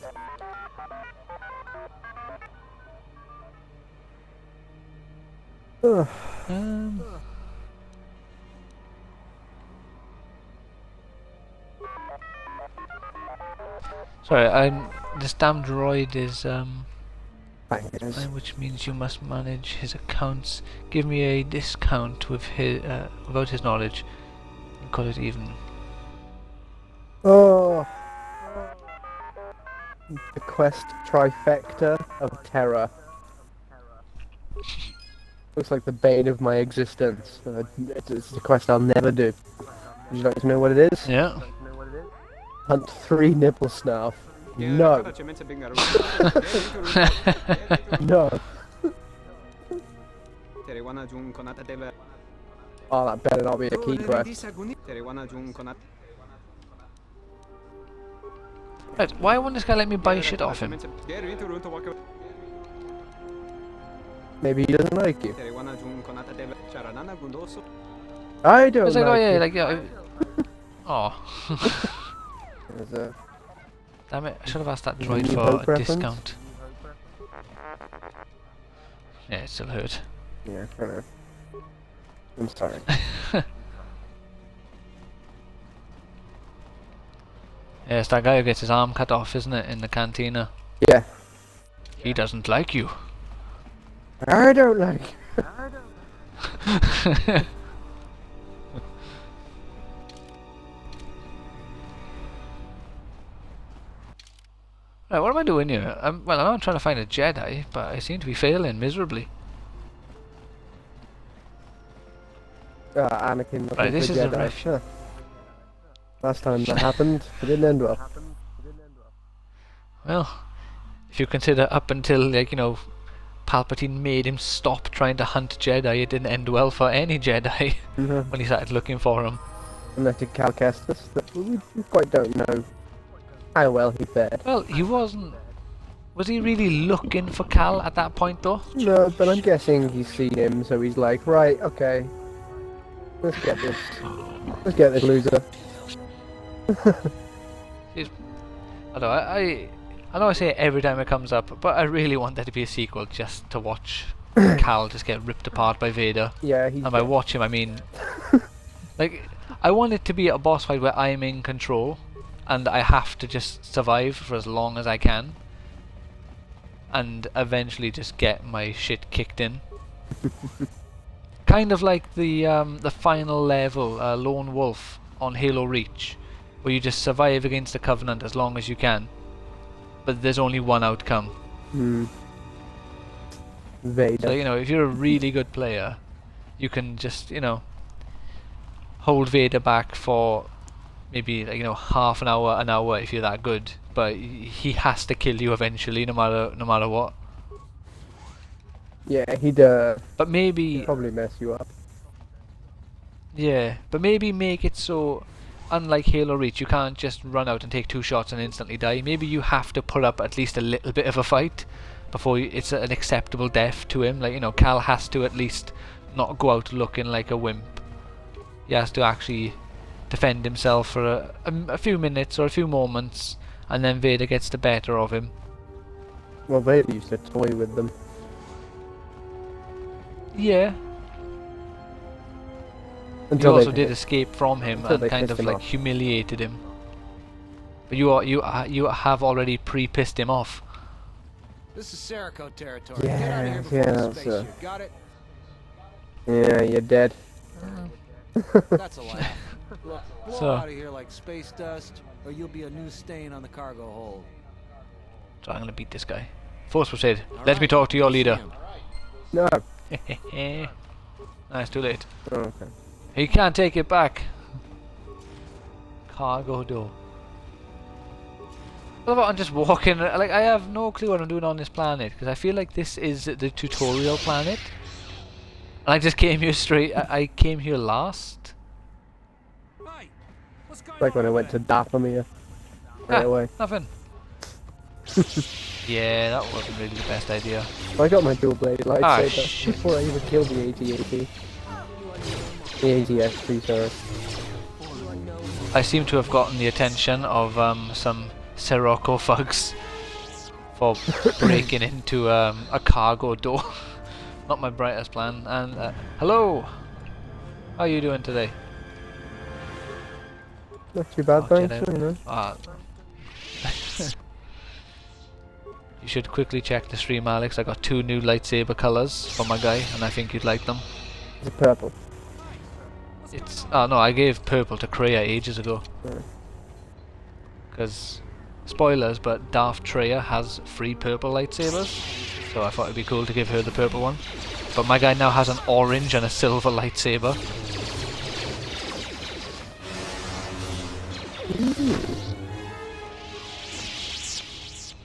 Sorry, this damn droid is Bankers. which means you must manage his accounts. Give me a discount with his without his knowledge. And call it even. Oh, the quest trifecta of terror. Looks like the bane of my existence. It's a quest I'll never do. Would you like to know what it is? Yeah. Hunt 3 nipple snuff. No. No. Oh, that better not be a key quest. Right, why won't this guy let me buy shit off him? Maybe he doesn't like you. I don't It's like, like oh yeah, you. like yeah. Oh. There's a Damn it! I should have asked that New droid for Hope a reference? discount. Yeah, it still hurt. Yeah, I know. I'm sorry. Yeah, it's that guy who gets his arm cut off, isn't it, in the cantina? Yeah. He doesn't like you. I don't like you. Right, what am I doing here? Well, I know I'm trying to find a Jedi, but I seem to be failing miserably. Anakin looking Right, this for is a Jedi. ref. Huh. Last time that happened, it didn't end well. Well, if you consider up until, like, you know, Palpatine made him stop trying to hunt Jedi, it didn't end well for any Jedi when he started looking for him. Unless it Cal Kestis, but we quite don't know how well he fared. Well, he wasn't... Was he really looking for Cal at that point, though? No, but I'm guessing he's seen him, so he's like, right, okay. Let's get this. Let's get this loser. I know I say it every time it comes up, but I really want there to be a sequel just to watch Cal just get ripped apart by Vader. Yeah, he's and by watch him, I mean... like, I want it to be a boss fight where I'm in control, and I have to just survive for as long as I can, and eventually just get my shit kicked in. Kind of like the final level, Lone Wolf on Halo Reach, where you just survive against the Covenant as long as you can, but there's only one outcome. Vader. So, you know, if you're a really good player, you can just, you know, hold Vader back for maybe, like, you know, half an hour if you're that good, but he has to kill you eventually, no matter what. Yeah, he'd but maybe probably mess you up. Yeah, but maybe make it so, unlike Halo Reach, you can't just run out and take 2 shots and instantly die. Maybe you have to put up at least a little bit of a fight before it's an acceptable death to him. Like, you know, Cal has to at least not go out looking like a wimp. He has to actually defend himself for a few minutes or a few moments, and then Vader gets the better of him. Well, Vader used to toy with them. Yeah. Until he also they- did escape from him until and they kind pissed of him like off. humiliated him. But you have already pre-pissed him off. This is Serico territory. Yeah, Get out of here before yeah, the that's, spaceship. Got it? Yeah, you're dead. That's a laugh. Look, blow So- out of here like space dust, or you'll be a new stain on the cargo hold. So I'm gonna beat this guy. Force proceed. Let me talk to your leader. No. Nah, it's too late. Oh, okay. He can't take it back. Cargo door. What about I'm just walking? Like, I have no clue what I'm doing on this planet because I feel like this is the tutorial planet. And I just came here straight. I came here last. Like when I went to Dathomir right away. Nothing. Yeah, that wasn't really the best idea. I got my dual bladed lightsaber shit. before I even killed the AT-AT. The AT-ST, sorry. I seem to have gotten the attention of some Sirocco thugs for breaking into a cargo door. Not my brightest plan. And hello, how are you doing today? Not too bad, thanks. Jedi. You know. You should quickly check the stream, Alex. I got 2 new lightsaber colors for my guy, and I think you'd like them. Is it purple? It's no, I gave purple to Kreia ages ago. Because spoilers, but Darth Treya has 3 purple lightsabers, so I thought it'd be cool to give her the purple one. But my guy now has an orange and a silver lightsaber.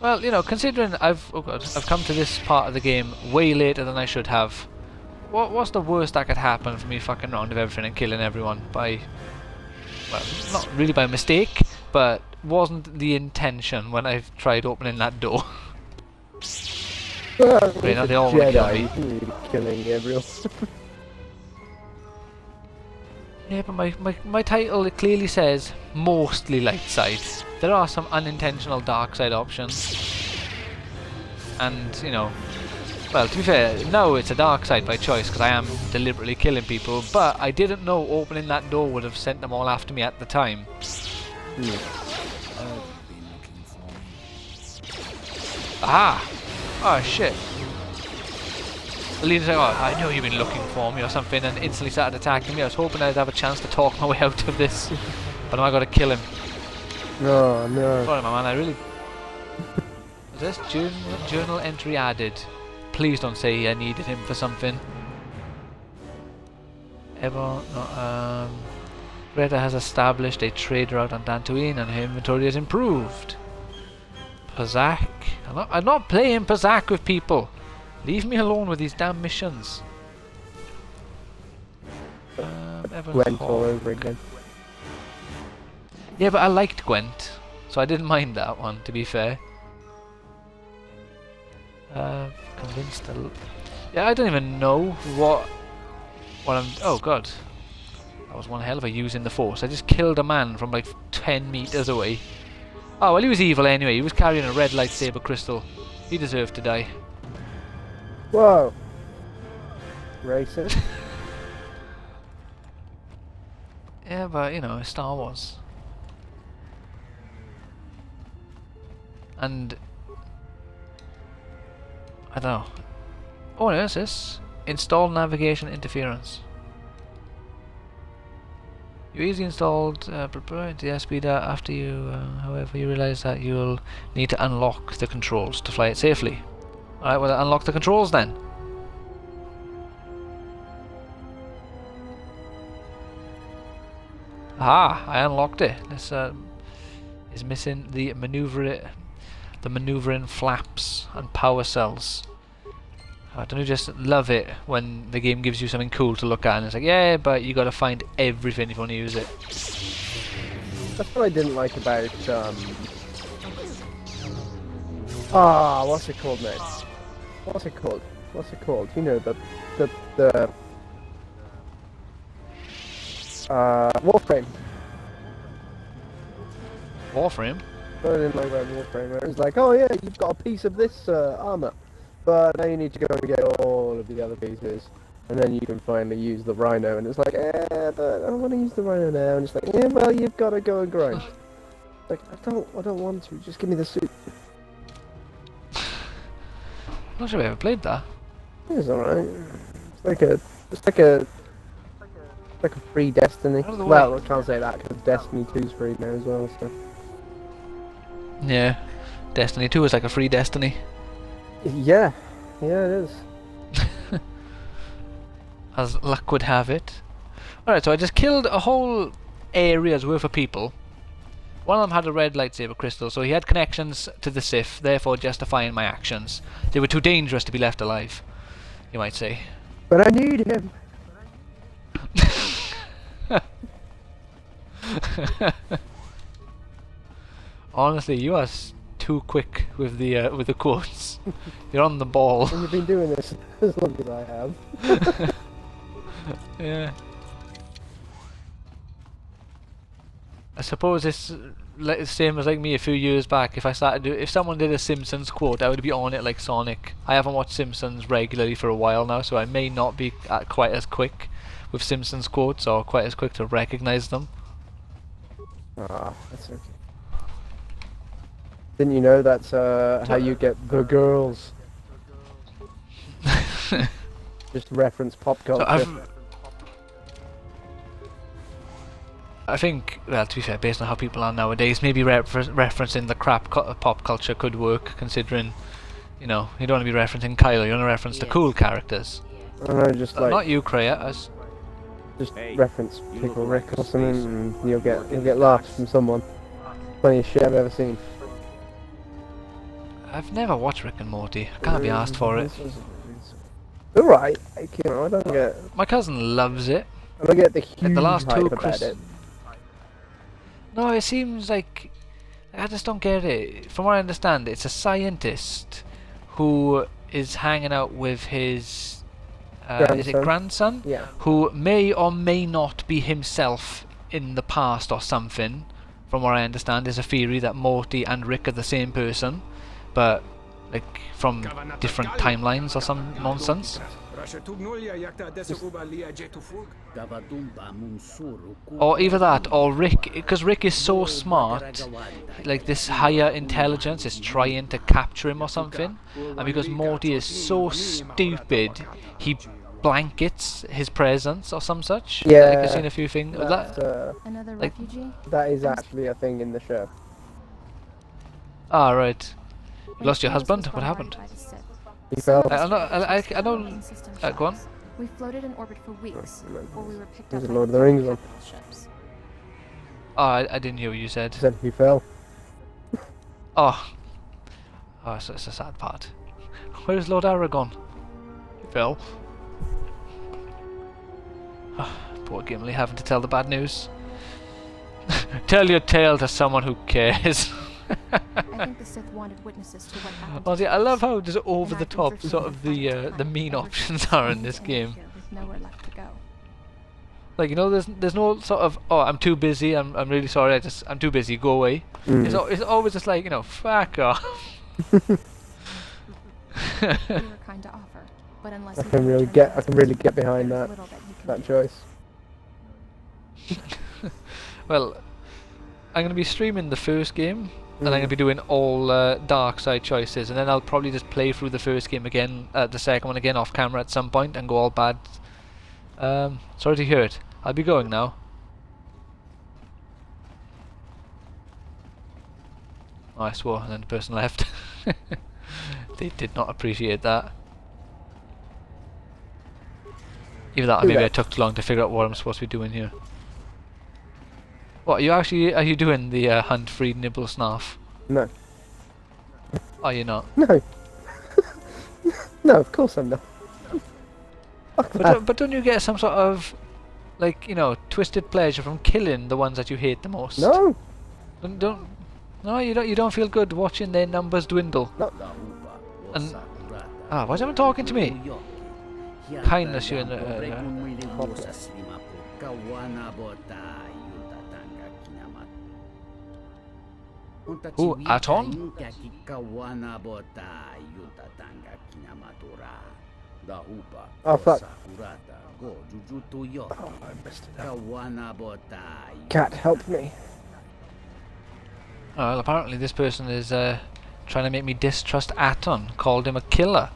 Well, you know, considering I've come to this part of the game way later than I should have. What's the worst that could happen for me fucking around with everything and killing everyone by, well, not really by mistake, but wasn't the intention when I tried opening that door. Right, now they all want to kill me. Really killing everyone. Yeah, but my title, it clearly says mostly light side. There are some unintentional dark side options. And, you know, well, to be fair, no, it's a dark side by choice because I am deliberately killing people, but I didn't know opening that door would have sent them all after me at the time. Aha! Oh shit. The leader's like, oh, I know you've been looking for me or something, and instantly started attacking me. I was hoping I'd have a chance to talk my way out of this, but now I gotta kill him. No, no. Sorry, my man, I really... Is this journal entry added? Please don't say I needed him for something. Greta has established a trade route on Dantooine and her inventory has improved. Pazak? I'm not playing Pazak with people. Leave me alone with these damn missions. Gwent all over again. Yeah, but I liked Gwent, so I didn't mind that one, to be fair. Convinced yeah, I don't even know what I'm... Oh god. That was one hell of a use in the Force. I just killed a man from like 10 meters away. Oh, well, he was evil anyway. He was carrying a red lightsaber crystal. He deserved to die. Whoa. Racist. Yeah, but, you know, Star Wars. And... I don't know. Oh, there's this. Install navigation interference. You easily installed the SB data after you, however, you realize that you'll need to unlock the controls to fly it safely. Alright, well, unlock the controls then. Aha, I unlocked it. This is missing the maneuvering flaps and power cells. Don't you just love it when the game gives you something cool to look at and it's like, yeah, but you gotta find everything if you want to use it. That's what I didn't like about, what's it called now? What's it called? You know, the Warframe. Warframe? I didn't like about Warframe, where it was like, oh yeah, you've got a piece of this armor, but now you need to go and get all of the other pieces, and then you can finally use the Rhino, and it's like, but I don't want to use the Rhino now, and it's like, yeah, well, you've got to go and grind. Like, I don't want to. Just give me the suit. I'm not sure we ever played that. It's alright. It's like a free Destiny. Out of the Well, way. I can't say that because Destiny 2's free now as well. So. Yeah, Destiny 2 is like a free Destiny. Yeah, it is. As luck would have it. Alright, so I just killed a whole area's worth of people. One of them had a red lightsaber crystal, so he had connections to the Sith, therefore justifying my actions. They were too dangerous to be left alive, you might say. But I need him. Honestly, you are too quick with the quotes. You're on the ball. And you've been doing this as long as I have. Yeah. I suppose it's the same as like me a few years back. If someone did a Simpsons quote, I would be on it like Sonic. I haven't watched Simpsons regularly for a while now, so I may not be quite as quick with Simpsons quotes or quite as quick to recognize them. Ah, that's okay. Didn't you know that's how you get the girls? Just reference pop culture. So I think, well, to be fair, based on how people are nowadays, maybe referencing the crap pop culture could work, considering, you know, you don't want to be referencing Kylo, you want to reference the cool characters. I don't know, just like... Not you, Kreia, just reference Pickle Rick or something, and you'll get laughs from someone. Funniest shit I've ever seen. I've never watched Rick and Morty. I can't be asked for it. Alright, like, you know, I don't get... My cousin loves it. I don't get the huge like the last two hype about it. No, it seems like... I just don't get it. From what I understand, it's a scientist who is hanging out with his... is it grandson? Yeah. Who may or may not be himself in the past or something. From what I understand, there's a theory that Morty and Rick are the same person, but like from different timelines or some nonsense. Or either that, or Rick, because Rick is so smart, like this higher intelligence is trying to capture him or something, and because Morty is so stupid, he blankets his presence or some such. Yeah, like I've seen a few things. Another like, refugee? That is actually a thing in the show. Ah, right. You lost your husband? What happened? He fell. I don't. Go on. We floated in orbit for weeks before we were picked There's up a by Lord of the Rings one. ships. Oh, I didn't hear what you said. He said he fell. Oh. Oh, so it's a sad part. Where's Lord Aragorn? He fell. Poor Gimli having to tell the bad news. Tell your tale to someone who cares. I think the Sith wanted witnesses to what happened. Honestly, I love how just over the top sort of the mean options are in this game. With nowhere left to go. Like, you know, there's no sort of, oh, I'm too busy, I'm really sorry, I'm too busy, go away. It's always just like, you know, fuck off. We were kind to offer, but unless I can really get behind that choice. Well, I'm going to be streaming the first game, and I'm going to be doing all dark side choices, and then I'll probably just play through the first game again, the second one again off camera at some point, and go all bad. Sorry to hear it. I'll be going now. Oh, I swore, and then the person left. They did not appreciate that. Either that, or maybe I took too long to figure out what I'm supposed to be doing here. What, are you doing the hunt, freed, nibble, snarf? No. Are you not? No. No, of course I'm not. But don't you get some sort of, like, you know, twisted pleasure from killing the ones that you hate the most? No. No, you don't feel good watching their numbers dwindle. No. And why is everyone talking to me? Kindness, you Who, Aton? Oh fuck. Oh, I missed it. Cat, help me. Well, apparently this person is trying to make me distrust Aton, called him a killer.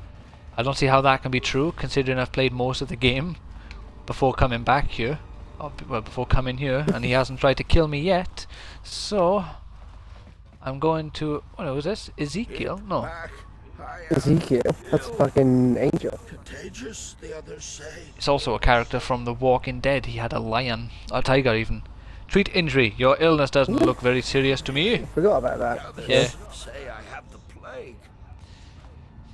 I don't see how that can be true, considering I've played most of the game before coming back here. Well, before coming here, and he hasn't tried to kill me yet. So, I'm going to... What was this? Ezekiel? No. Ezekiel? That's fucking Angel. Contagious, the others say. It's also a character from The Walking Dead. He had a lion. A tiger, even. Treat injury. Your illness doesn't look very serious to me. I forgot about that. Yeah. Say I have the plague.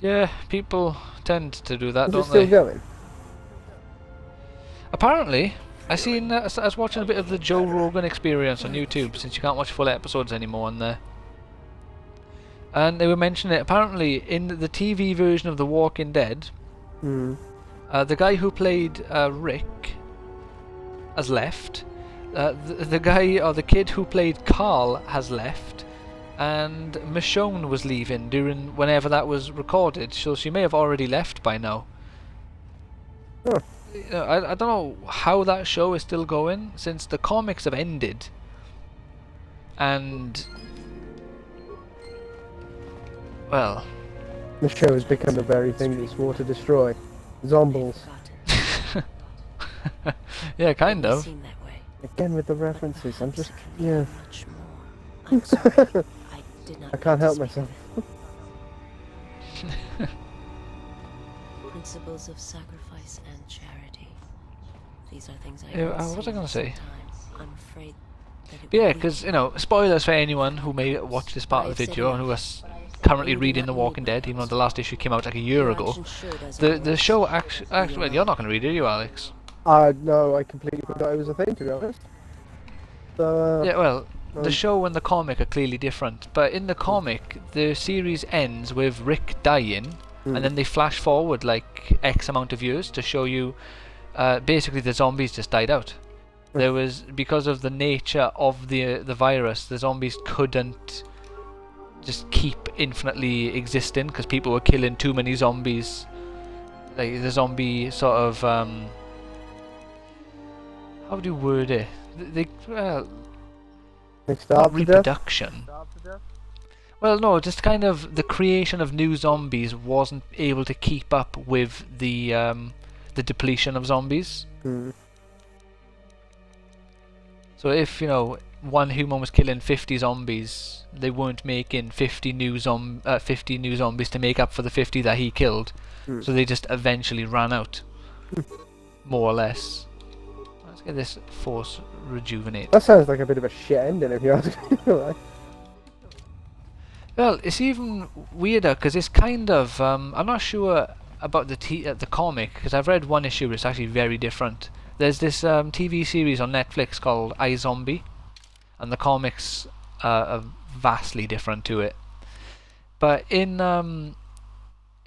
Yeah, people tend to do that, Is it don't still they? going? Apparently, I was watching a bit of the Joe Rogan Experience on YouTube, since you can't watch full episodes anymore on there. And they were mentioning it. Apparently, in the TV version of The Walking Dead, the guy who played Rick has left. The guy or the kid who played Carl has left, and Michonne was leaving during whenever that was recorded, so she may have already left by now. Huh. I don't know how that show is still going, since the comics have ended, and well, The show has become the very thing they swore to destroy. Zombies. yeah, kind of. Again with the references, I'm just... yeah. I'm sorry. I did not I can't help myself. Principles of sacrifice and charity. These are things I Yeah, don't what was I see going to say? sometimes. I'm afraid that it Yeah, will because, you know, spoilers for anyone who may watch this part of the video and who is currently reading The Walking Dead, even though the last issue came out like a year ago. The show actually... well, you're not going to read it, are you, Alex? No, I completely forgot it was a thing, to be honest. So, yeah, well, the show and the comic are clearly different, but in the comic, the series ends with Rick dying, and then they flash forward like X amount of years to show you basically the zombies just died out. There was, because of the nature of the virus, the zombies couldn't just keep infinitely existing because people were killing too many zombies. Like the zombie sort of how do you word it? They not reproduction. Well, no, just kind of the creation of new zombies wasn't able to keep up with the depletion of zombies. So if, you know, one human was killing 50 zombies, they weren't making 50 new zombies to make up for the 50 that he killed. So they just eventually ran out, more or less. Let's get this force rejuvenate. that sounds like a bit of a shit ending, if you ask me. Right? Well, it's even weirder because it's kind of I'm not sure about the comic, because I've read one issue, but it's actually very different. There's this TV series on Netflix called iZombie, and the comics are vastly different to it. But in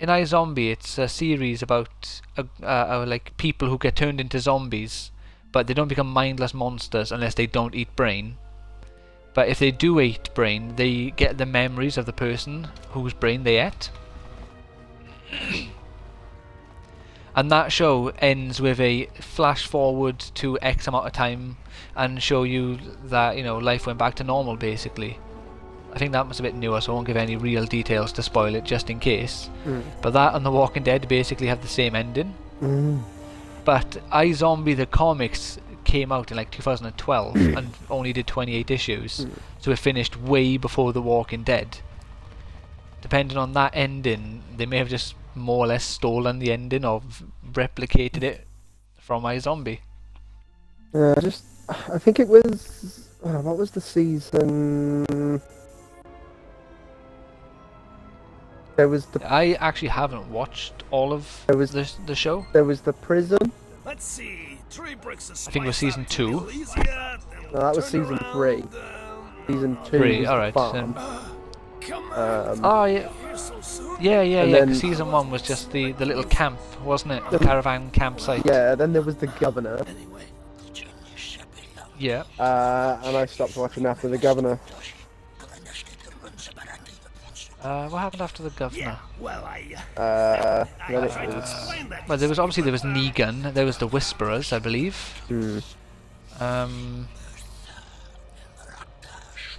iZombie, it's a series about like people who get turned into zombies, but they don't become mindless monsters unless they don't eat brain. But if they do eat brain, they get the memories of the person whose brain they ate. And that show ends with a flash forward to X amount of time and show you that, you know, life went back to normal, basically. I think that was a bit newer, so I won't give any real details to spoil it, just in case. But that and The Walking Dead basically have the same ending. But iZombie, the comics, came out in like 2012 and only did 28 issues. So it finished way before The Walking Dead. Depending on that ending, they may have just more or less stolen the ending or replicated it from iZombie. I think it was... what was the season? There was the... I actually haven't watched all of the show. There was the prison. Let's see. 3 bricks of I think it was season 2. No, that was season 3. Season 2 3, was alright. the farm. Oh yeah. Yeah, because season 1 was just the little camp, wasn't it? The caravan campsite. Yeah, then there was the governor. Yeah. And I stopped watching after the governor. What happened after the governor? Then it was... Well, there was Negan, there was the Whisperers, I believe.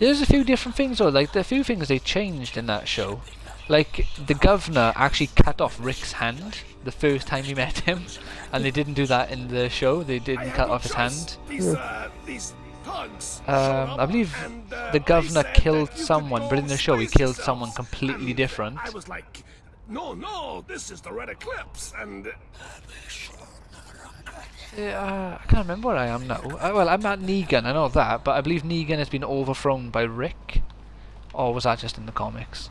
There's a few different things though, like the few things they changed in that show. Like, the governor actually cut off Rick's hand the first time we met him, and they didn't do that in the show. They didn't cut off his hand. These thugs I believe the governor killed someone, but in the show he killed someone completely different. I was like, no, this is the Red Eclipse, and... I can't remember where I am now. Well, I'm at Negan, I know that, but I believe Negan has been overthrown by Rick. Or was that just in the comics?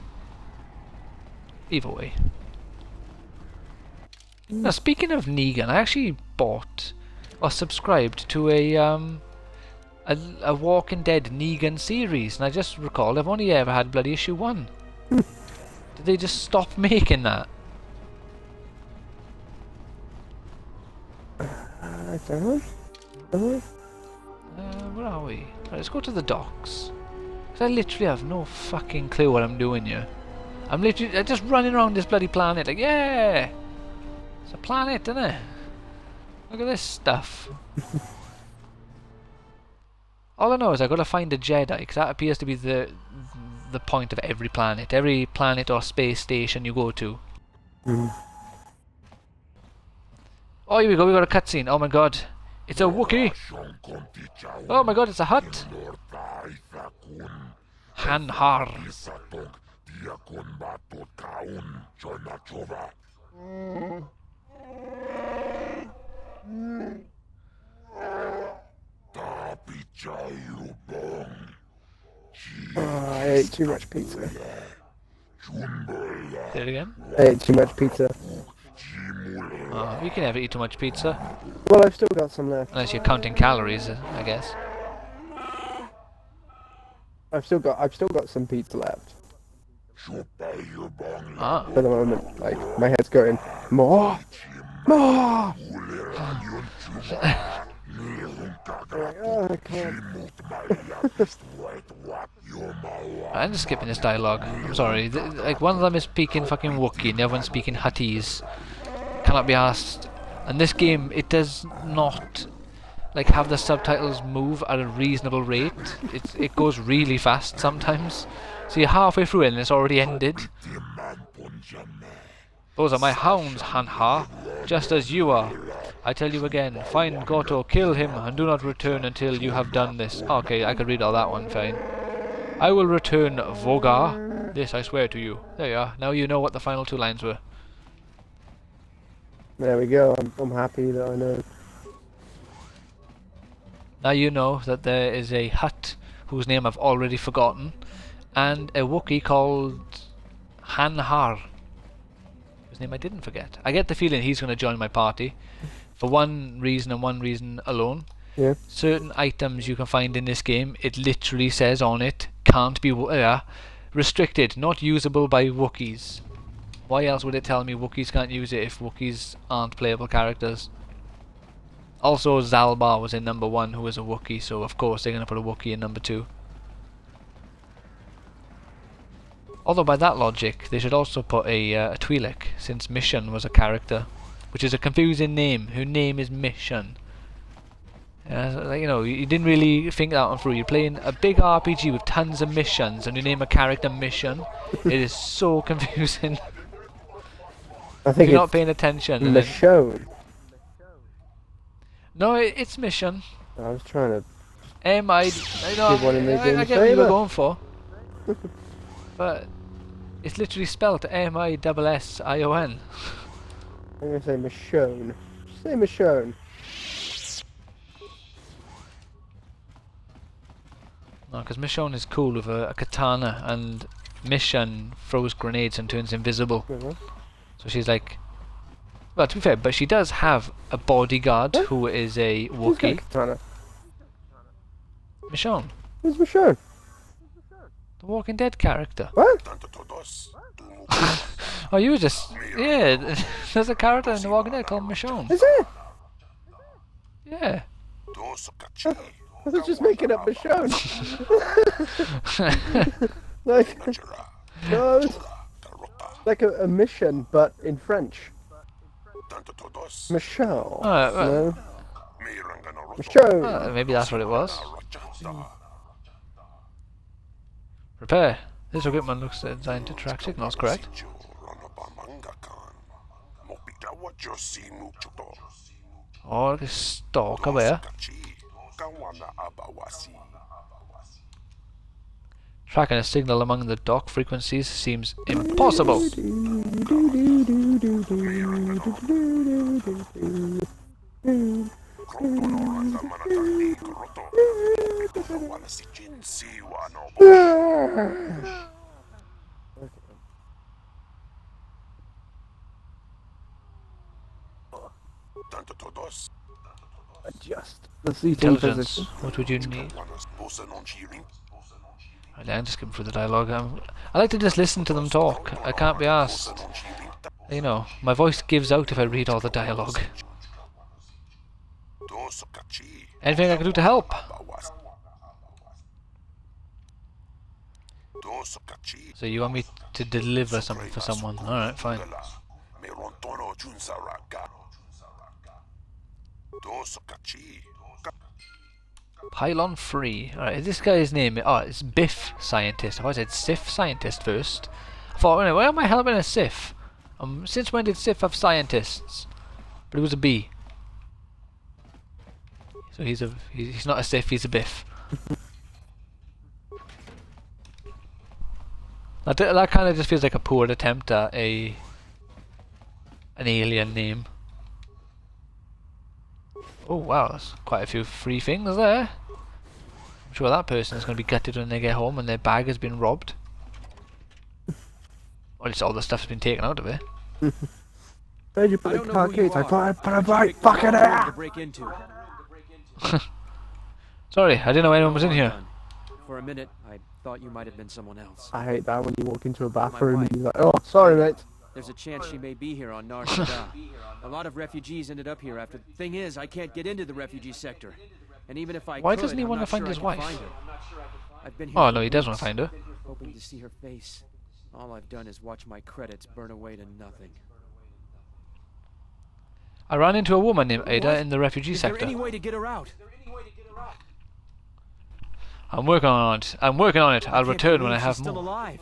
Either way. Now, speaking of Negan, I actually bought or subscribed to a Walking Dead Negan series, and I just recall I've only ever had bloody issue 1. Did they just stop making that? I don't know. Where are we? Right, let's go to the docks. Because I literally have no fucking clue what I'm doing here. I'm literally just running around this bloody planet like, yeah! It's a planet, isn't it? Look at this stuff. All I know is I gotta find a Jedi, because that appears to be the point of every planet or space station you go to. Oh, here we go, we got a cutscene. Oh my god, it's a Wookiee! Oh my god, it's a hut! Hanhar. I ate too much pizza. Say it again? I ate too much pizza. Oh, you can never eat too much pizza. Well, I've still got some left. Unless you're counting calories, I guess. I've still got some pizza left. Ah. For the moment, like my head's going more. Oh, I can't. I'm just skipping this dialogue. I'm sorry. Like, one of them is speaking fucking Wookiee, and the other one's speaking Huttese. Cannot be asked. And this game, it does not like have the subtitles move at a reasonable rate. It goes really fast sometimes. So you're halfway through it and it's already ended. Those are my hounds, Hanha, just as you are. I tell you again, find KOTOR, kill him, and do not return until you have done this. Okay, I could read all that one, fine. I will return, Vogar. This I swear to you. There you are. Now you know what the final 2 lines were. There we go. I'm happy that I know. Now you know that there is a hut whose name I've already forgotten, and a Wookiee called Hanhar, whose name I didn't forget. I get the feeling he's going to join my party for one reason and one reason alone. Yeah. Certain items you can find in this game, it literally says on it, can't be restricted, not usable by Wookiees. Why else would it tell me Wookiees can't use it if Wookiees aren't playable characters? Also, Zalbar was in number 1, who was a Wookiee, so of course they're going to put a Wookiee in number 2. Although by that logic, they should also put a Twi'lek, since Mission was a character, which is a confusing name. Her name is Mission. You know, you didn't really think that one through. You're playing a big RPG with tons of missions, and you name a character Mission. It is so confusing. I think if you're not paying attention. Michonne. No, it's Mission. I was trying to. I get what you were going for. But it's literally spelled M-I-S-S-I-O-N. I'm gonna say Michonne. Say Michonne. No, because Michonne is cool with a katana, and Mission throws grenades and turns invisible. So she's like... Well, to be fair, but she does have a bodyguard who is a Wookiee. Michonne. Who's Michonne? The Walking Dead character. What? Oh, you were just... Yeah, there's a character in The Walking Dead called Michonne. Is it? Yeah. I was just making up Michonne. Like... No, like a mission, but in French. Michelle. Well, Michonne. maybe that's what it was. Repair. This equipment looks designed to track signals, correct? Oh, look at stalk over here. Tracking a signal among the dock frequencies seems impossible. Adjust the seating Intelligence. position. What would you need? I'm just skipping through the dialogue. I like to just listen to them talk. I can't be asked. You know, my voice gives out if I read all the dialogue. Anything I can do to help? So you want me to deliver something for someone? Alright, fine. Pylon free. Alright, is this guy's name? Oh, it's Biff Scientist. I said Sif Scientist first. I thought, anyway, why am I helping a Sif? Since when did Sif have scientists? But it was a B. So he's not a Sif, he's a Biff. That kind of just feels like a poor attempt at an alien name. Oh wow, there's quite a few free things there. I'm sure that person is going to be gutted when they get home and their bag has been robbed. Or at least all the stuff's been taken out of it. Where'd you put the car keys? I thought I put it right fucking there! Sorry, I didn't know anyone was in here. For a minute, I thought you might have been someone else. I hate that when you walk into a bathroom and you're like, oh, sorry mate. There's a chance she may be here on Nar Shaddaa. A lot of refugees ended up here after. The thing is, I can't get into the refugee sector. And even if I Why could, doesn't he I'm want to not find sure his I can wife? find her. I've been here Oh for no, he does want weeks, to find her. hoping to see her face. All I've done is watch my credits burn away to nothing. I ran into a woman named Ada in the refugee Is sector. there any way to get her out? I'm working on it. I'm working on it. I'll can't return when I believe have she's still more. alive.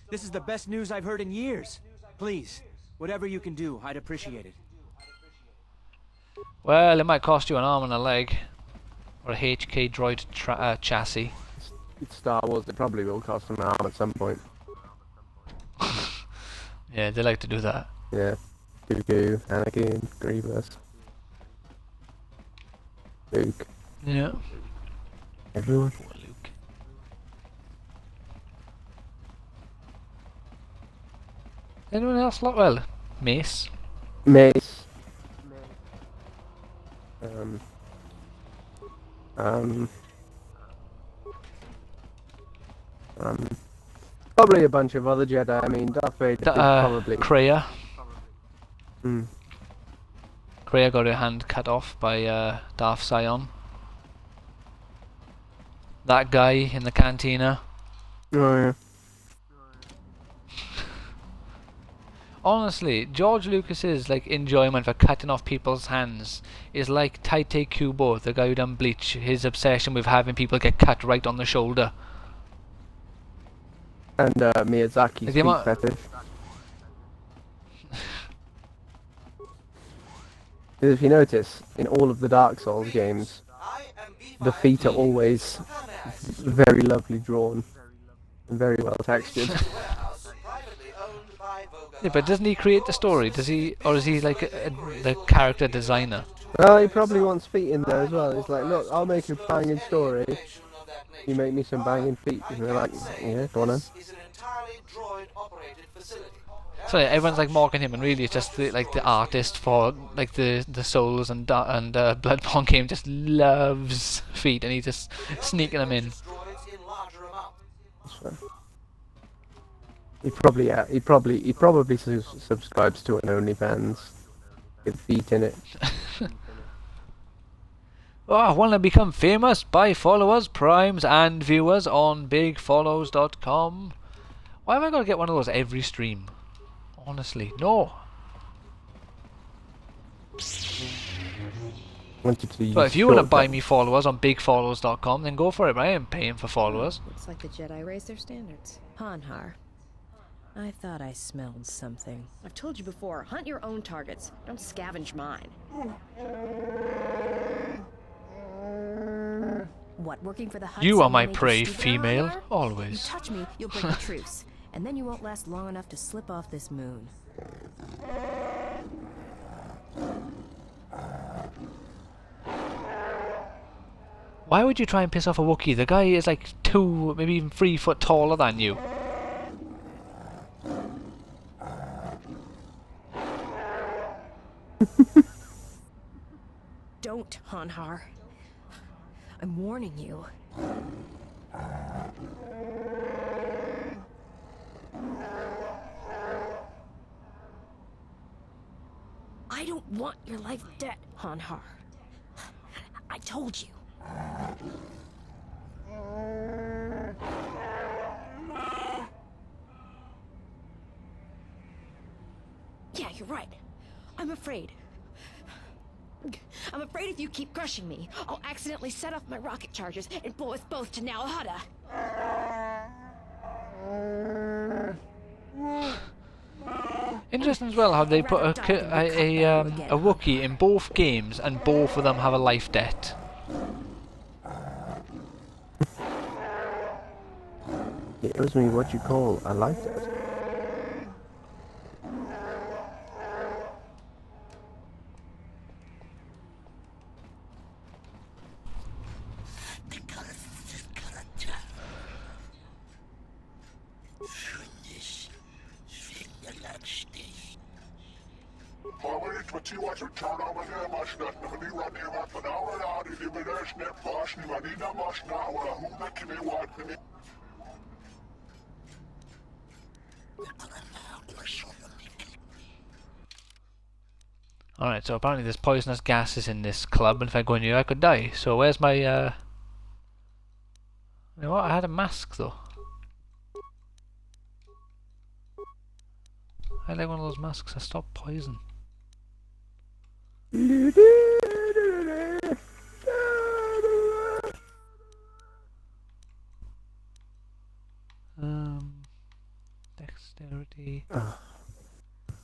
This is the best news I've heard in years. Please, whatever you can do, I'd appreciate it. Well, it might cost you an arm and a leg. Or a HK droid chassis. It's Star Wars, it probably will cost an arm at some point. Yeah, they like to do that. Yeah. Dooku, Anakin, Grievous. Luke. Yeah. Everyone. Poor Luke. Anyone else? Well, Mace. Mace. Probably a bunch of other Jedi. I mean, Darth Vader probably. Kreia. Hmm. Kreia got her hand cut off by Darth Sion. That guy in the cantina. Oh yeah. Honestly, George Lucas's enjoyment for cutting off people's hands is like Taite Kubo, the guy who done Bleach, his obsession with having people get cut right on the shoulder. And Miyazaki's feet fetish. Because if you notice, in all of the Dark Souls games, the feet are always very lovely drawn and very well textured. Yeah, but doesn't he create the story? Does he, or is he like the character designer? Well, he probably wants feet in there as well. He's like, look, I'll make a banging story. You make me some banging feet. And they're like, yeah, go on then. So yeah, everyone's mocking him, and really it's just the artist for the Souls and Bloodborne game just loves feet, and he's just sneaking them in. He probably subscribes to an OnlyFans with feet in it. Oh, want to become famous? Buy followers, primes, and viewers on bigfollows.com. Why have I got to get one of those every stream? Honestly, no. wanted to use But if you want to buy shortcut. me followers on bigfollowers.com, then go for it. But I ain't paying for followers. Looks like the Jedi raised their standards. Hanhar. I thought I smelled something. I've told you before, hunt your own targets. Don't scavenge mine. What, working for the Hutts You are only my made you prey, stupider, female, Hanhar? You always. touch me, you'll break the truce. And then you won't last long enough to slip off this moon. Why would you try and piss off a Wookiee? The guy is like 2, maybe even 3 foot taller than you. Don't, Hanhar. I'm warning you. I don't want your life dead, Hanhar. I told you. Yeah, you're right. I'm afraid. I'm afraid if you keep crushing me, I'll accidentally set off my rocket charges and blow us both to Nal Hutta. Interesting as well how they put a Wookiee in both games and both of them have a life debt. It was me what you call a life debt. Alright, so apparently there's poisonous gases in this club, and if I go in here I could die. So where's my, You know what, I had a mask though. I like one of those masks that stop poison. Dexterity.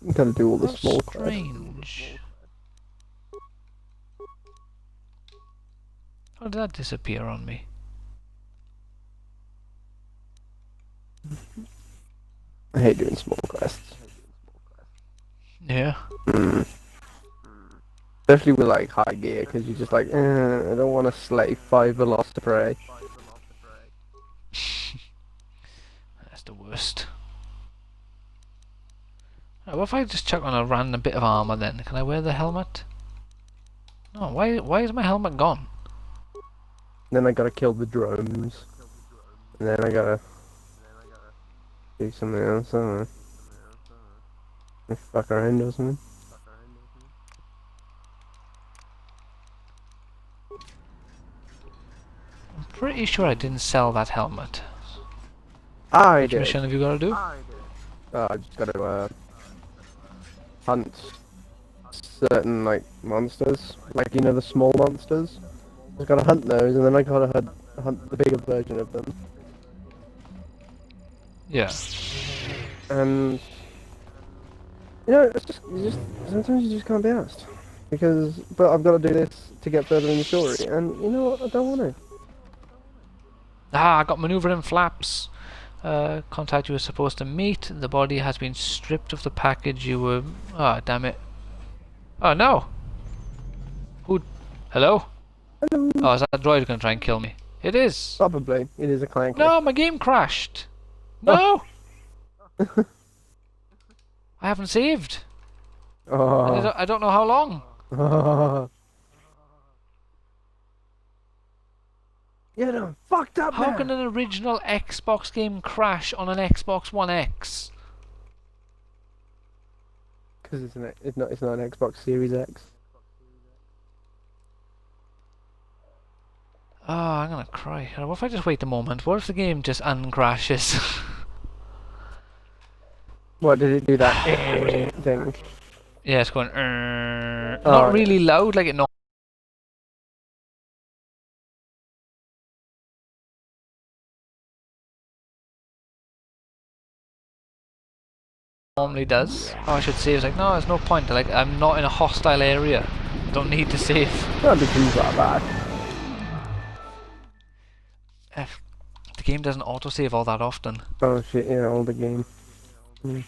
You gotta do all the How small strange. How did that disappear on me? I hate doing small quests. Yeah. Especially with like high gear, because you're just like, I don't want to slay 5 Velociraptor. That's the worst. What if I just chuck on a random bit of armor then? Can I wear the helmet? No, why is my helmet gone? Then I gotta kill the drones. And then I gotta do something else, I don't know. Like fuck around or something. I'm pretty sure I didn't sell that helmet. Which Which mission have you got to do? I just gotta hunt certain like monsters, like you know the small monsters. I gotta hunt those, and then I gotta hunt the bigger version of them. Yeah. And you know, it's just sometimes you just can't be asked but I've got to do this to get further in the story, and you know what? I don't want to. Ah, I got maneuvering flaps. Contact you were supposed to meet. The body has been stripped of the package you were... Ah, damn it. Oh, no! Who... Hello? Hello? Oh, is that droid gonna try and kill me? It is! Probably. It is a clank. No, my game crashed! No! I haven't saved! Oh. I don't know how long! You done fucked up. How man. can an original Xbox game crash on an Xbox One X? Because it's not an Xbox Series X. Oh, I'm gonna cry. What if I just wait a moment? What if the game just uncrashes? What did it do that thing? Yeah, it's going. Not really loud like it normally. normally does. Oh, I should save. It's like, no, there's no point. Like, I'm not in a hostile area. Don't need to save. That becomes that bad. The game doesn't autosave all that often. Oh shit, yeah, older game. I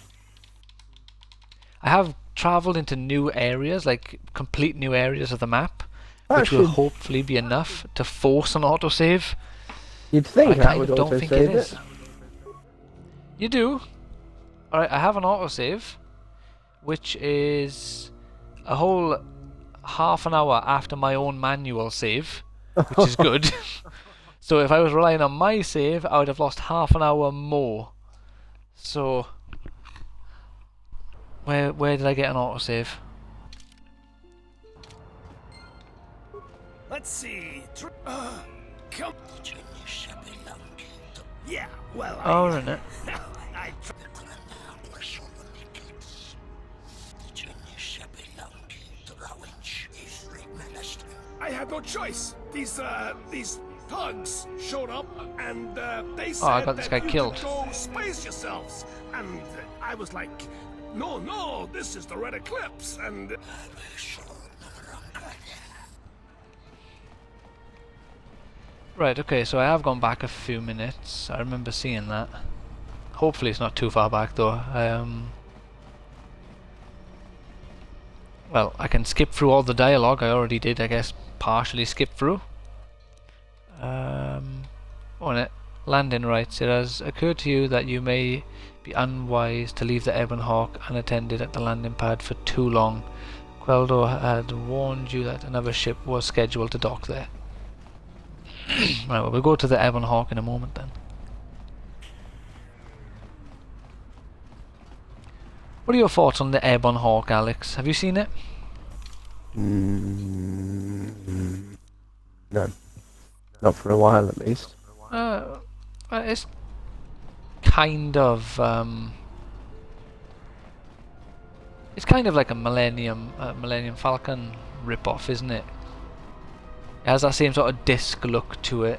have travelled into new areas, like complete new areas of the map, That which will should- hopefully be enough to force an autosave. You'd think I that kind would of don't think it autosave is. it. You do. Alright, I have an autosave, which is a whole half an hour after my own manual save, which is good. So if I was relying on my save, I would have lost half an hour more. So where did I get an autosave? Let's see. Come. Yeah, well, Oh, in it. I I had no choice. These thugs showed up and they said I got this that guy you killed. could go space yourselves. And I was like, no, this is the Red Eclipse. And Right, okay, so I have gone back a few minutes. I remember seeing that. Hopefully it's not too far back though. Well, I can skip through all the dialogue. I already did, I guess, partially skip through. On it. Landing rights. It has occurred to you that you may be unwise to leave the Ebon Hawk unattended at the landing pad for too long. Queldo had warned you that another ship was scheduled to dock there. Right, well, we'll go to the Ebon Hawk in a moment then. What are your thoughts on the Ebon Hawk, Alex? Have you seen it? No. Not for a while at least. It's kind of it's kind of like a Millennium Falcon rip-off, isn't it? It has that same sort of disc look to it.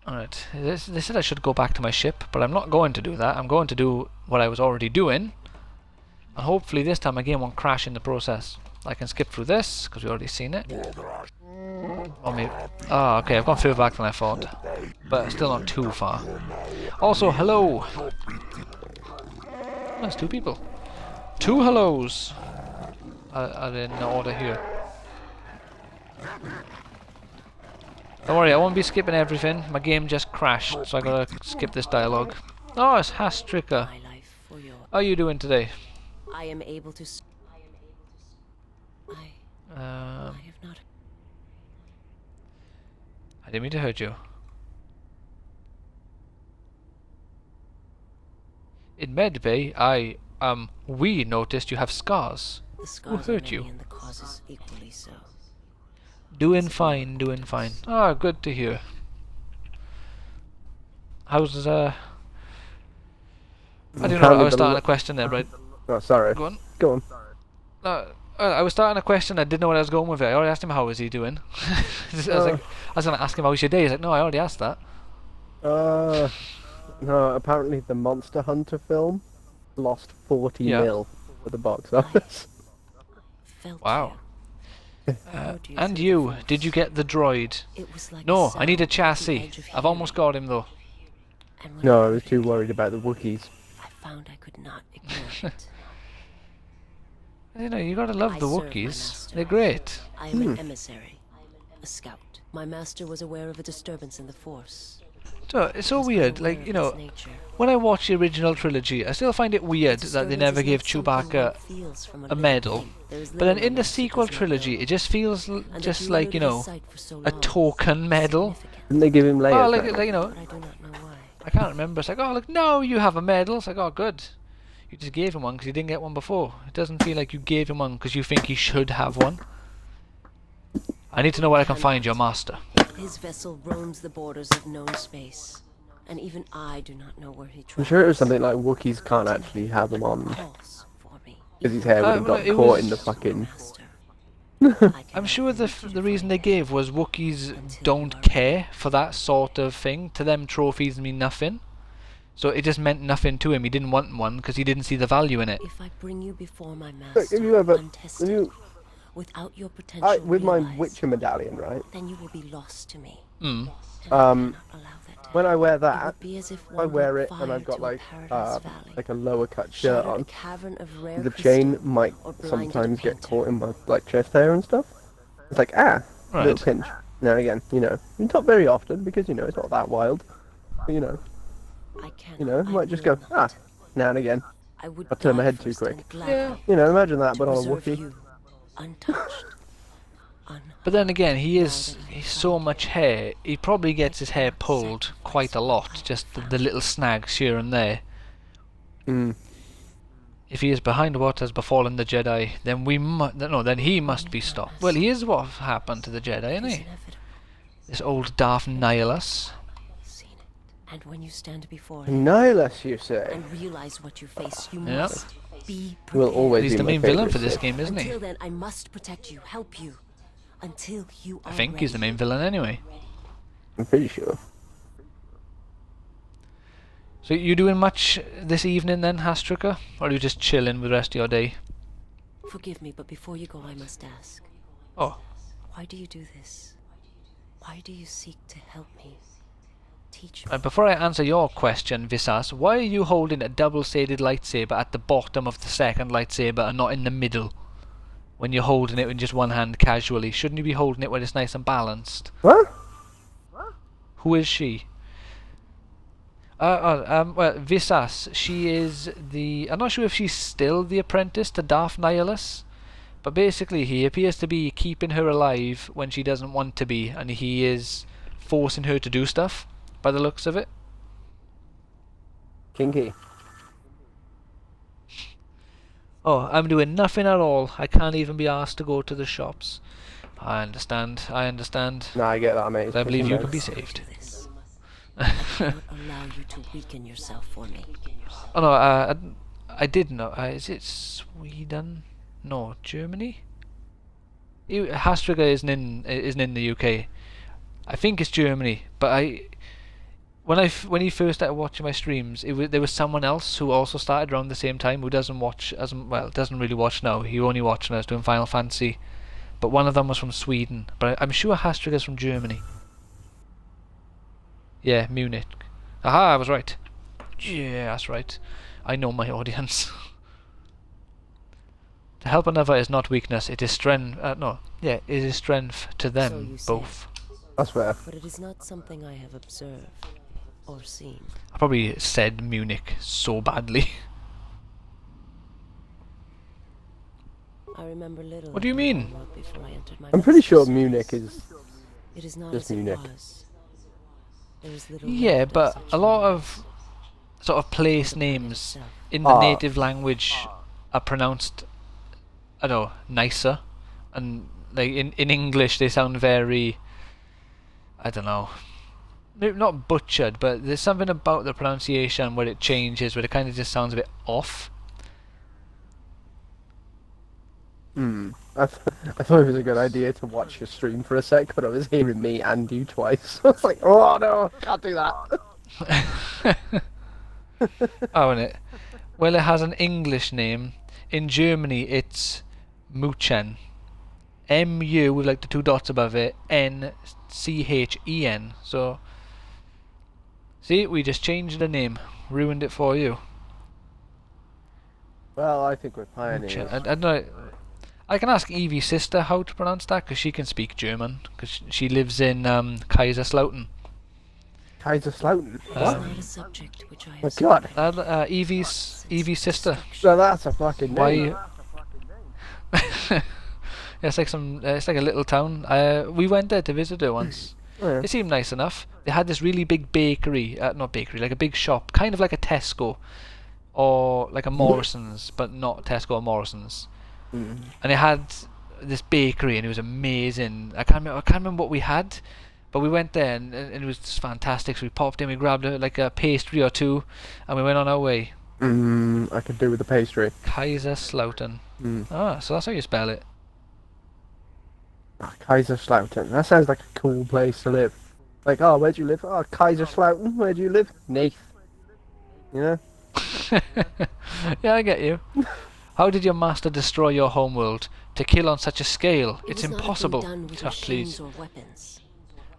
Alright, they said I should go back to my ship, but I'm not going to do that. I'm going to do what I was already doing. And hopefully this time my game won't crash in the process. I can skip through this, because we've already seen it. Or maybe... Oh, okay, I've gone further back than I thought. But still not too far. Also, hello! There's two people. Two hellos! Are in order here. Don't worry, I won't be skipping everything. My game just crashed, so I gotta skip this dialogue. Oh, it's Hastrika. How are you doing today? I am able to. I have not. I didn't mean to hurt you. In Medbay, we noticed you have scars. The scars Who hurt are you? many and the causes equally so. Doing fine, doing fine. Ah, good to hear. How's I don't know, I was starting a question there, right? Oh, sorry. Go on. Go on. I was starting a question, I didn't know what I was going with it. I already asked him how is he doing. I was going to ask him how was your day. He's like, no, I already asked that. No, apparently the Monster Hunter film lost 40 mil for the box office. Wow. And you, did you get the droid? No, I need a chassis. I've almost got him though. No, I was too worried about the Wookiees. I found I could not ignore it. You know, you gotta love the Wookiees. They're great. I am an emissary, a scout. My master was aware of a disturbance in the Force. So, it's so weird, like, you know, when I watch the original trilogy, I still find it weird that they never gave Chewbacca a medal. But then in the sequel trilogy, it just feels just like, you know, a token medal. Didn't they give him layers? Oh, like, you know, I can't remember. It's like, oh, look, no, you have a medal. It's like, oh, good. You just gave him one because you didn't get one before. It doesn't feel like you gave him one because you think he should have one. I need to know where I can find your master. His vessel roams the borders of known space, and even I do not know where he I'm travels. sure it was something like Wookiees can't actually have them on. Because his hair would have got caught in the fucking... I'm sure the reason they gave was Wookiees don't care for that sort of thing. To them, trophies mean nothing. So it just meant nothing to him. He didn't want one because he didn't see the value in it. If I bring you before my Look, master, if you ever, untested, without your potential with my realized, Witcher medallion, right? then you will be lost to me. Mm. When I wear It that, would be as if I one wear brought it and fire I've got to like Paradise Valley, a lower cut shirt shattered a on. cavern of rare The chain crystal, might or blinded a sometimes get painter. caught in my like chest hair and stuff. It's like Right. little pinch. Now again, not very often because it's not that wild. But I might just go now and again. I would turn my die head too first quick. and gladly Imagine that, to but on a preserve Wookiee. you, untouched. But then again, he's so much hair. He probably gets his hair pulled quite a lot. Just the little snags here and there. Mm. If he is behind what has befallen the Jedi, then then he must be stopped. Well, he is what happened to the Jedi, isn't he? This old Darth Nihilus. And when you stand before him Nihilus, you say? and realize what you face, you Yep. must be Will prepared. always He's be the my main villain favourite for this Sith. game, isn't he? Until then, I must protect you, help you, until you are I think he's the main villain anyway. I'm pretty sure. So you doing much this evening then, Hastrika? Or are you just chilling with the rest of your day? Forgive me, but before you go, I must ask. Oh. Why do you do this? Why do you seek to help me? Teach me. Before I answer your question, Visas, why are you holding a double-sided lightsaber at the bottom of the second lightsaber and not in the middle? When you're holding it in just one hand casually, shouldn't you be holding it when it's nice and balanced? What? Who is she? Well, Visas, she is the... I'm not sure if she's still the apprentice to Darth Nihilus, but basically he appears to be keeping her alive when she doesn't want to be, and he is forcing her to do stuff, by the looks of it. Kinky. Oh, I'm doing nothing at all. I can't even be asked to go to the shops. I understand. No, I get that, mate. I believe you can be Do saved. this. I cannot allow you to weaken yourself for me. Oh no, I did know. Is it Sweden? No, Germany. Hastriga isn't in the UK. I think it's Germany, but when he first started watching my streams, there was someone else who also started around the same time who doesn't really watch now. He only watched when I was doing Final Fantasy, but one of them was from Sweden. But I'm sure Hastriga's from Germany. Yeah, Munich. Aha, I was right. Yeah, that's right. I know my audience. To help another is not weakness; it is strength. It is strength to them you say. both. That's fair. But it is not something I have observed or seen. I probably said Munich so badly. I remember little. What do you of mean? the world before I entered my I'm pretty sure master's Munich service. is It is not just as Munich. It was. There is little Yeah, left of but such a lot memories. of sort of place The planet names itself. in the native language are pronounced, I don't know, nicer, and like in English they sound very, I don't know, maybe not butchered, but there's something about the pronunciation where it changes, where it kind of just sounds a bit off. I thought it was a good idea to watch your stream for a sec, but I was hearing me and you twice. I was like, oh no, can't do that. Oh, and well, it has an English name. In Germany, it's Muchen. M-U with like the two dots above it. N-C-H-E-N. So, see, we just changed the name. Ruined it for you. Well, I think we're pioneers. Muchen. I don't know. I can ask Evie's sister how to pronounce that, because she can speak German. Because she lives in Kaiserslautern. Kaiserslautern? It is What? not a subject which I Oh have god. Evie's sister. So that's a fucking name. Why? It's like it's like a little town. We went there to visit her once. Oh, yeah. It seemed nice enough. They had this really big bakery, not bakery, like a big shop, kind of like a Tesco, or like a Morrison's, but not Tesco or Morrison's. Mm. And it had this bakery, and it was amazing. I can't remember what we had, but we went there, and it was just fantastic. So we popped in, we grabbed like a pastry or two, and we went on our way. I could do with the pastry. Kaiserslautern. Ah, so that's how you spell it. Ah, Kaiserslautern. That sounds like a cool place to live. Like, oh, where do you live? Oh, Kaiserslautern. Where do you live? Neath. You know? Yeah, I get you. How did your master destroy your homeworld? To kill on such a scale? It's impossible. Please.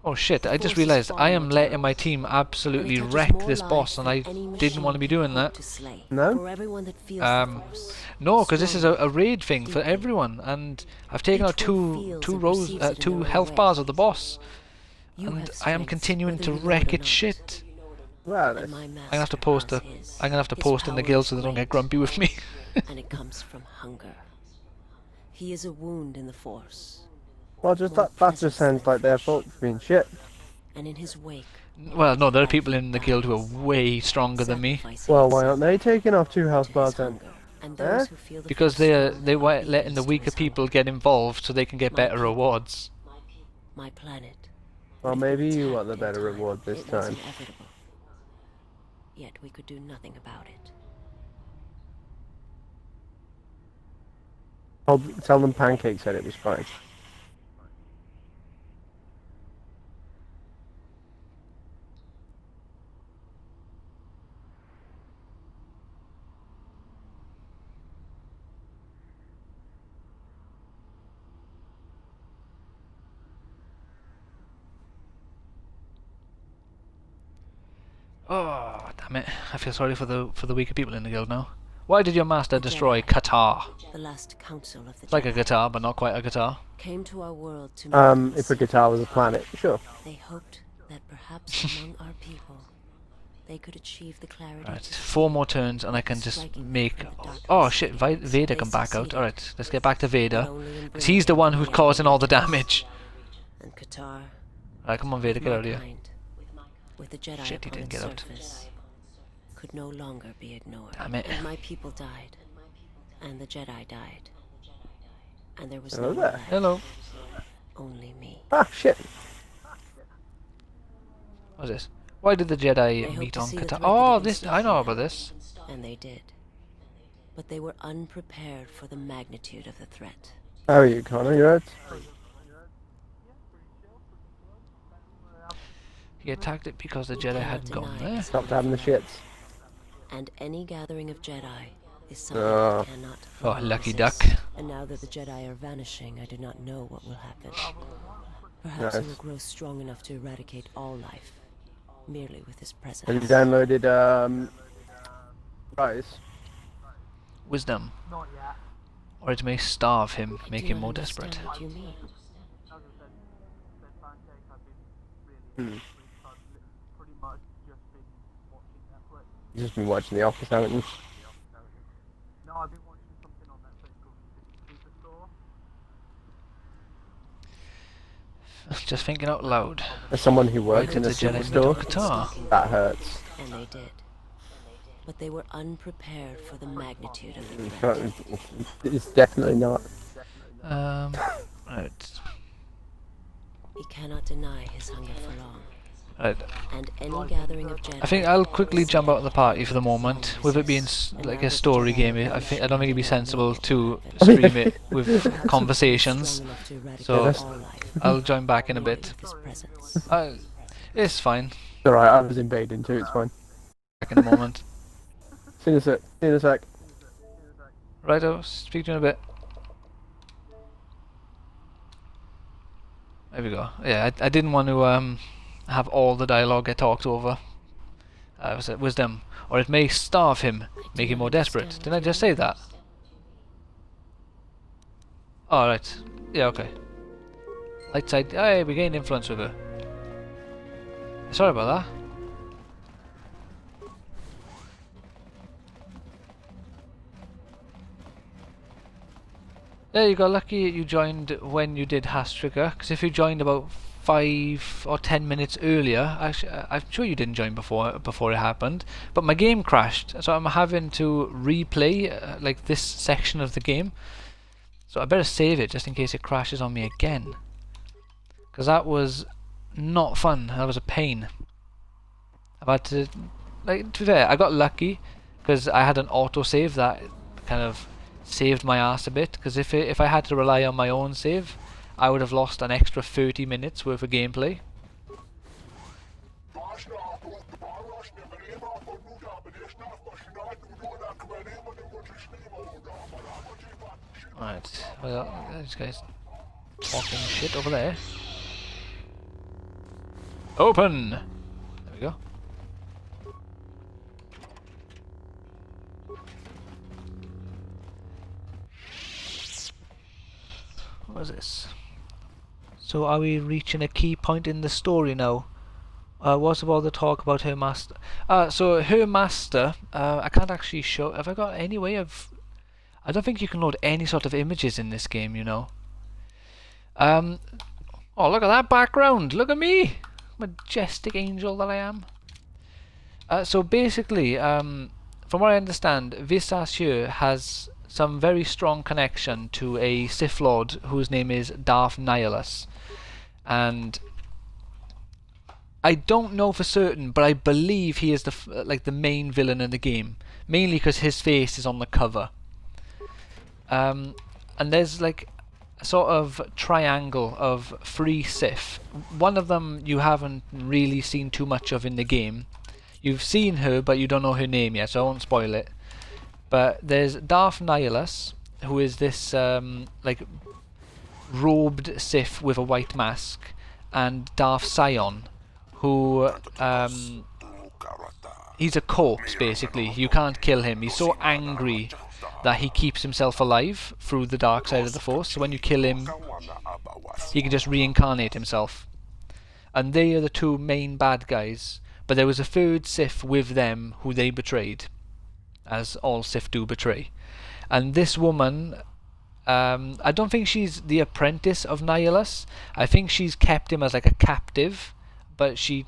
Oh shit, I just realized I am letting my team absolutely wreck this boss, and I didn't want to be doing that. No? No, because this is a raid thing for everyone, and I've taken out two health bars of the boss, and I am continuing to wreck its shit. Well, I'm gonna have to post in the guild so they don't get grumpy with me. And it comes from hunger. He is a wound in the Force. well, just that just sounds like their fault for being shit. And in his wake. Well, no, there are people in the guild who are way stronger than me. Well, why aren't they taking off 2 health bars then? Because they were letting the weaker people get involved so they can get better rewards. My planet. Well, maybe you want the better reward this time. Yet we could do nothing about it. Tell them Pancake said it was fine. Oh, damn it. I feel sorry for the weaker people in the guild now. Why did your master destroy KOTOR? The last council of the It's like a guitar, but not quite a guitar. Came to our world to If a guitar was a planet, sure. They hoped that perhaps among our people they could achieve the clarity. Right, 4 more turns and I can just make... Oh shit, Vader come back out. Alright, let's get back to Vader. Because he's the one who's causing all the damage. And KOTOR. Alright, come on Vader, get out of here. With the Jedi Shit, he didn't get out. Could no longer be ignored. Damn it. And my people died. And the Jedi died. And there was Hello no there. one left. Hello. Only me. Ah, shit. What's this? Why did the Jedi meet on KOTOR? Oh, this, I know about this. And they did. But they were unprepared for the magnitude of the threat. How are you, Connor? You right? He attacked it because the Jedi hadn't gone there. Stopped having the shits. And any gathering of Jedi is something Oh. I cannot Oh, lucky resist. duck. And now that the Jedi are vanishing, I do not know what will happen. Perhaps he Nice. will grow strong enough to eradicate all life, merely with his presence. Have you downloaded, Rise? Wisdom. Or it may starve him, I make do him not more understand desperate. what you mean. Hmm. You've just been watching The Office, haven't you? No, I've been watching something on Netflix called Superstore. Just thinking out loud. As someone who works Why in did a the Jedi superstore, meet on KOTOR? that hurts. And they did. But they were unprepared for the magnitude of the threat. It's definitely not. Right. He cannot deny his hunger for long. Right. And any gathering of Jedi. I think I'll quickly jump out of the party for the moment. With it being like a story game, I don't think it'd be sensible to stream it with conversations. So I'll join back in a bit. It's fine. It's alright, I was invading too, it's fine. Back in a moment. See you in a sec. See you in a sec. Right, I'll speak to you in a bit. There we go. Yeah, I didn't want to have all the dialogue get talked over. Was it wisdom? Or it may starve him, make him more desperate. Didn't I just say that? Oh, right. Yeah, okay. Light side. Hey, we gained influence with her. Sorry about that. There you go, lucky you joined when you did Hastricker, because if you joined about 5 or 10 minutes earlier, actually, I'm sure you didn't join before it happened, but my game crashed, so I'm having to replay like this section of the game, so I better save it just in case it crashes on me again, because that was not fun. That was a pain. I've had to, like, to be fair, I got lucky because I had an autosave that kind of saved my ass a bit, because if I had to rely on my own save, I would have lost an extra 30 minutes worth of gameplay. Right, well, this guy's talking shit over there. Open! There we go. What was this? So are we reaching a key point in the story now? What's about the talk about her master? So her master, I can't actually show. Have I got any way of? I don't think you can load any sort of images in this game, you know. Oh, look at that background! Look at me, majestic angel that I am. So basically, from what I understand, Visas here has some very strong connection to a Sith Lord whose name is Darth Nihilus, and I don't know for certain, but I believe he is the main villain in the game, mainly because his face is on the cover. And there's like a sort of triangle of 3 Sith. One of them you haven't really seen too much of in the game. You've seen her, but you don't know her name yet, so I won't spoil it. But there's Darth Nihilus, who is this like robed Sith with a white mask, and Darth Sion, who he's a corpse basically. You can't kill him. He's so angry that he keeps himself alive through the dark side of the Force. So when you kill him, he can just reincarnate himself. And they are the 2 main bad guys. But there was a 3rd Sith with them who they betrayed, as all Sith do betray. And this woman, I don't think she's the apprentice of Nihilus. I think she's kept him as like a captive, but she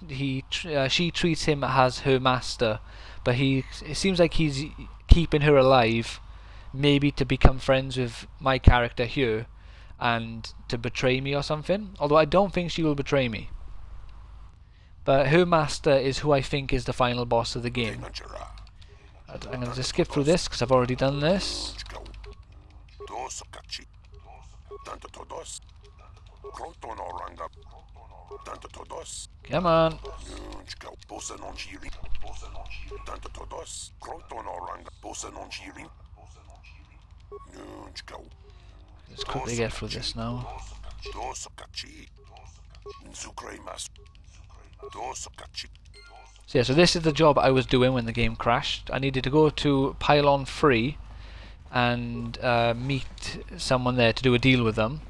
treats him as her master. But it seems like he's keeping her alive, maybe to become friends with my character here, and to betray me or something. Although I don't think she will betray me. But her master is who I think is the final boss of the game. I'm going to just skip through this because I've already done this. Come on. Let's quickly get through this now. So yeah, so this is the job I was doing when the game crashed. I needed to go to Pylon 3 and meet someone there to do a deal with them.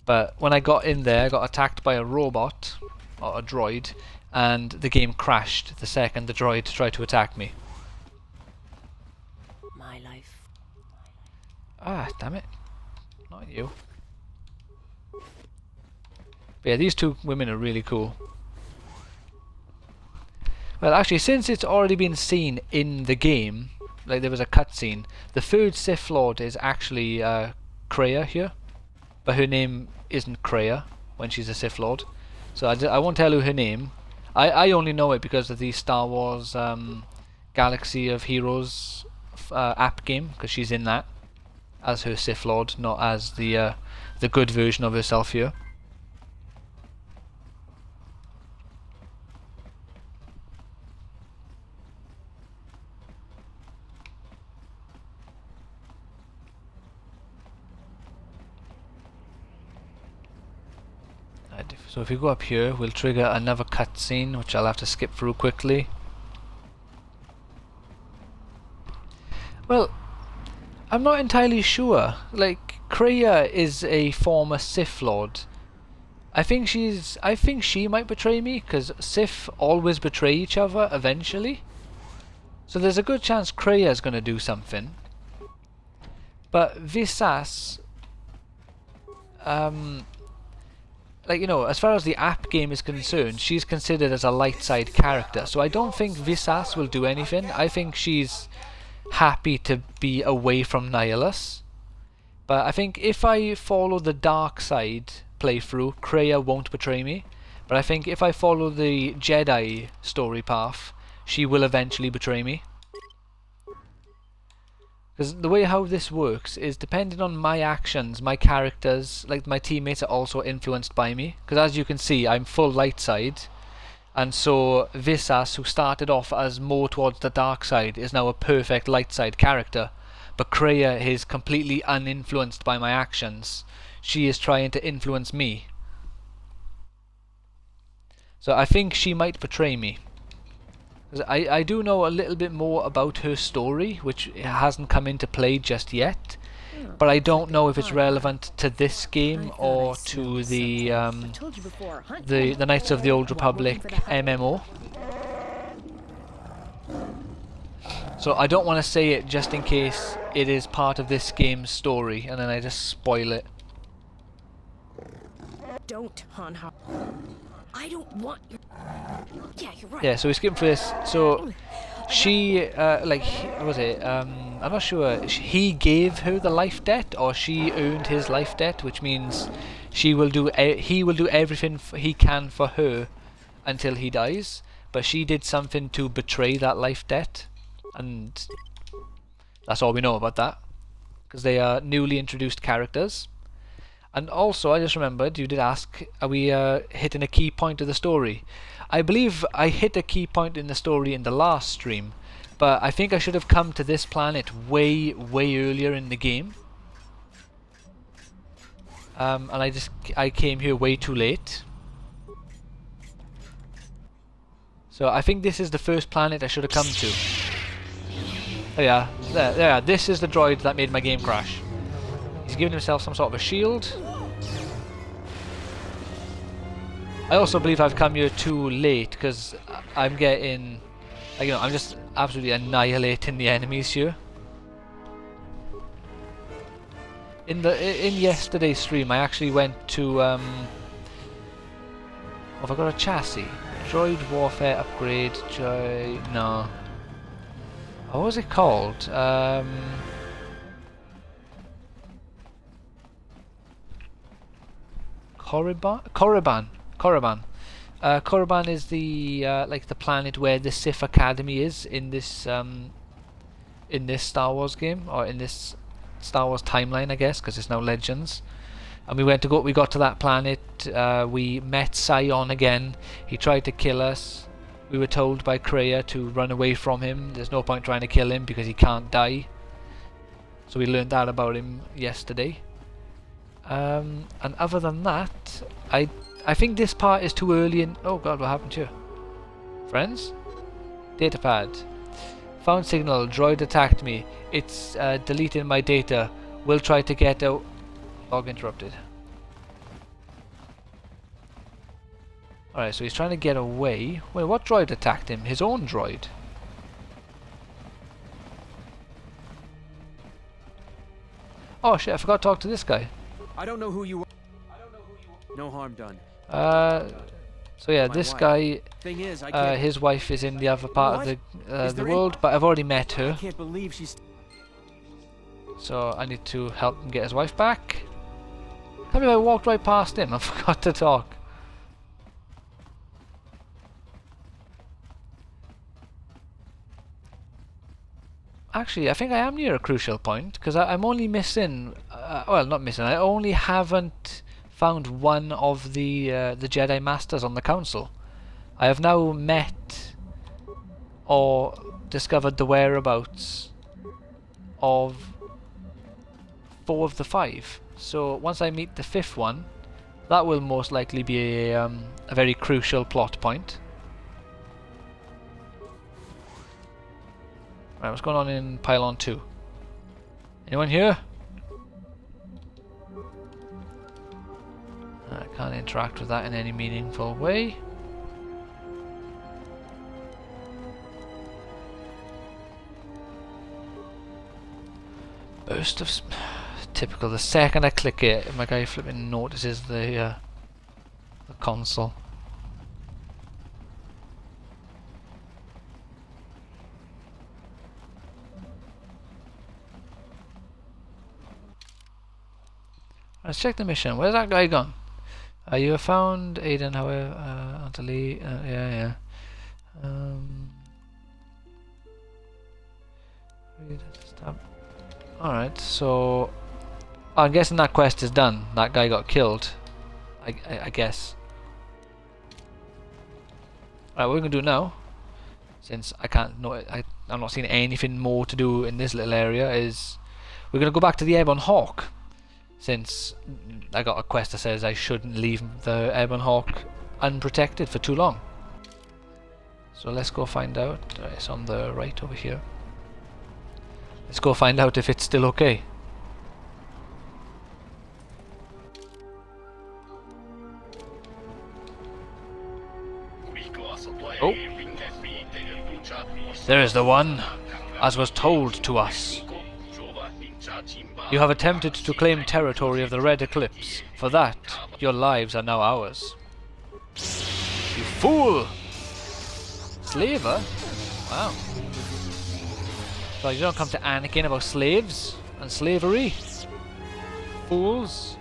But when I got in there, I got attacked by a robot, or a droid, and the game crashed the second the droid tried to attack me. My life. Ah, damn it. Not you. But yeah, these 2 women are really cool. Well, actually, since it's already been seen in the game, like there was a cutscene, the 3rd Sith Lord is actually Kreia here, but her name isn't Kreia when she's a Sith Lord, so I won't tell you her name. I only know it because of the Star Wars Galaxy of Heroes app game, because she's in that as her Sith Lord, not as the good version of herself here. So if we go up here, we'll trigger another cutscene, which I'll have to skip through quickly. Well, I'm not entirely sure. Like, Kreia is a former Sith Lord. I think she might betray me, because Sith always betray each other eventually. So there's a good chance Kreia is going to do something. But Visas, like, you know, as far as the app game is concerned, she's considered as a light side character, so I don't think Visas will do anything. I think she's happy to be away from Nihilus. But I think if I follow the dark side playthrough, Kreia won't betray me. But I think if I follow the Jedi story path, she will eventually betray me. Because the way how this works is depending on my actions, my characters, like my teammates, are also influenced by me. Because as you can see, I'm full light side, and so Visas, who started off as more towards the dark side, is now a perfect light side character. But Kreia is completely uninfluenced by my actions. She is trying to influence me. So I think she might betray me. I do know a little bit more about her story, which hasn't come into play just yet, but I don't know if it's relevant to this game or to the Knights of the Old Republic MMO. So I don't want to say it just in case it is part of this game's story, and then I just spoil it. Don't, Hanha. I don't want your... Yeah, you're right. Yeah, so we skip for this. So she, what was it? I'm not sure. He gave her the life debt, or she earned his life debt, which means he will do everything he can for her until he dies. But she did something to betray that life debt, and that's all we know about that, because they are newly introduced characters. And also, I just remembered, you did ask, are we hitting a key point of the story? I believe I hit a key point in the story in the last stream, but I think I should have come to this planet way, way earlier in the game. And I came here way too late. So I think this is the first planet I should have come to. Oh yeah, there, this is the droid that made my game crash. He's giving himself some sort of a shield. I also believe I've come here too late, because I'm getting, I'm just absolutely annihilating the enemies here. In yesterday's stream, I actually went to have I got a chassis? Droid warfare upgrade. No. What was it called? Korriban. Korriban is the the planet where the Sith Academy is in this Star Wars game, or in this Star Wars timeline, I guess, because it's now Legends. And we got to that planet. We met Sion again. He tried to kill us. We were told by Kreia to run away from him. There's no point trying to kill him because he can't die. So we learned that about him yesterday. And other than that, I think this part is too early in... Oh god, what happened here? Friends? Datapad. Found signal, droid attacked me. It's deleting my data. We'll try to get out... Log interrupted. Alright, so he's trying to get away. Wait, what droid attacked him? His own droid? Oh shit, I forgot to talk to this guy. I don't know who you are. No harm done. So yeah, this guy, his wife is in the other part of the world, but I've already met her. I can't believe she's... So I need to help him get his wife back. I mean, I walked right past him. I forgot to talk. Actually, I think I am near a crucial point, because I'm only missing... well, not missing. I only haven't found one of the Jedi Masters on the Council. I have now met or discovered the whereabouts of 4 of the 5. So once I meet the 5th one, that will most likely be a very crucial plot point. Right, what's going on in Pylon 2? Anyone here? I can't interact with that in any meaningful way. Burst of... Typical. The second I click it, my guy flipping notices the console. Let's check the mission. Where's that guy gone? You have found Aiden, however, Anthony, yeah. Stop. Alright, so I'm guessing that quest is done. That guy got killed. I guess. Alright, what we're gonna do now, since I can't know I'm not seeing anything more to do in this little area, is we're gonna go back to the Airborne Hawk. Since I got a quest that says I shouldn't leave the Airborne Hawk unprotected for too long. So let's go find out. It's on the right over here. Let's go find out if it's still okay. Oh. There is the one, as was told to us. You have attempted to claim territory of the Red Eclipse. For that, your lives are now ours. You fool! Slaver? Wow. So you don't come to Anakin about slaves and slavery. Fools.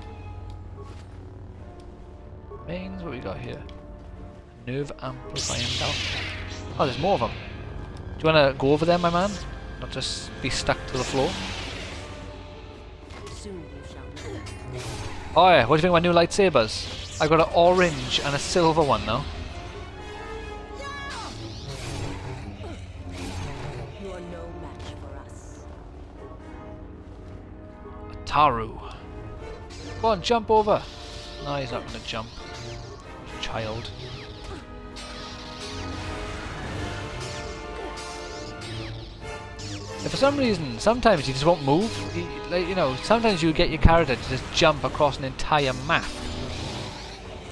Mains, what we got here? Nerve amplifying down. Oh, there's more of them. Do you want to go over there, my man? Not just be stuck to the floor? Oh yeah, what do you think of my new lightsabers? I've got an orange and a silver one now. You are no match for us. Taru. Go on, jump over. No, he's not going to jump. Child. If for some reason, sometimes you just won't move. Like, you know, sometimes you get your character to just jump across an entire map.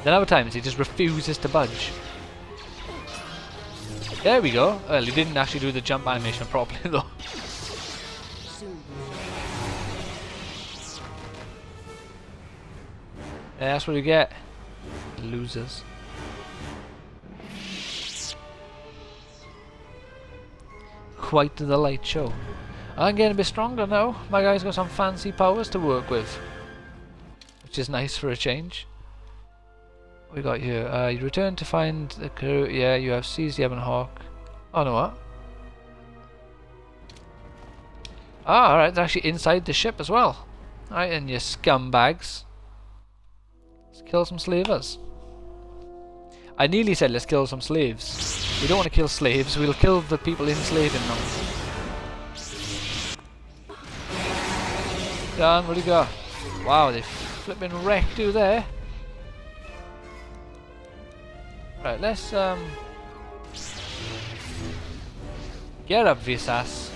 Then other times he just refuses to budge. There we go. Well, he didn't actually do the jump animation properly though. Yeah, that's what you get. Losers. Quite the light show. I'm getting a bit stronger now. My guy's got some fancy powers to work with, which is nice for a change. What we got here? You return to find the crew. Yeah, you have seized the Ebon Hawk. Oh no, what? Ah, alright, they're actually inside the ship as well. Alright, and you scumbags. Let's kill some slavers. I nearly said let's kill some slaves. We don't want to kill slaves, we'll kill the people enslaving them. Done, what do you got? Wow, they flipping wrecked you there. Right, let's get up, Visas.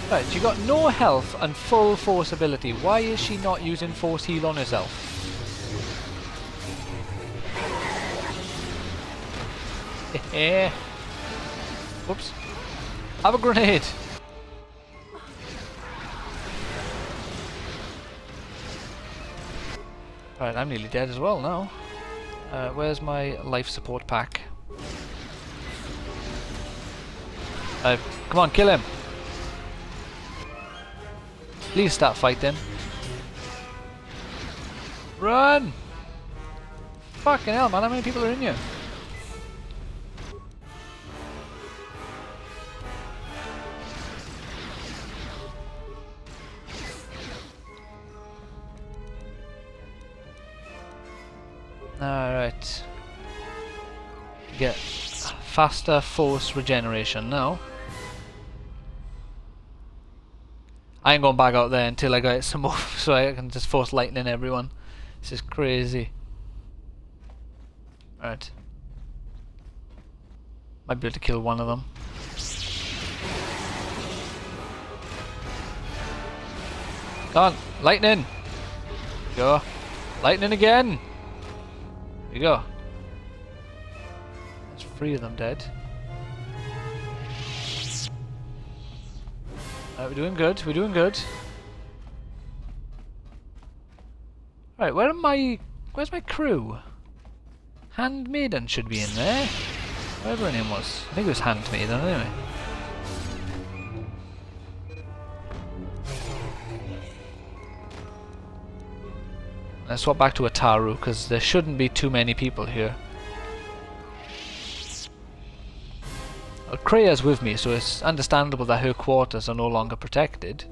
Right, she got no health and full force ability. Why is she not using force heal on herself? Whoops. Have a grenade. Right, I'm nearly dead as well now. Where's my life support pack? Come on, kill him. Please start fighting. Run! Fucking hell, man, how many people are in here? Alright. Get faster force regeneration now. I ain't going back out there until I get some more so I can just force lightning everyone. This is crazy. Alright. Might be able to kill one of them. Come on, lightning! Go. Lightning again! There you go. That's 3 of them dead. We're doing good, we're doing good. Right, where's my crew? Handmaiden should be in there. Whatever her name was. I think it was Handmaiden anyway. Let's swap back to Ataru because there shouldn't be too many people here. Well, Krea's with me, so it's understandable that her quarters are no longer protected.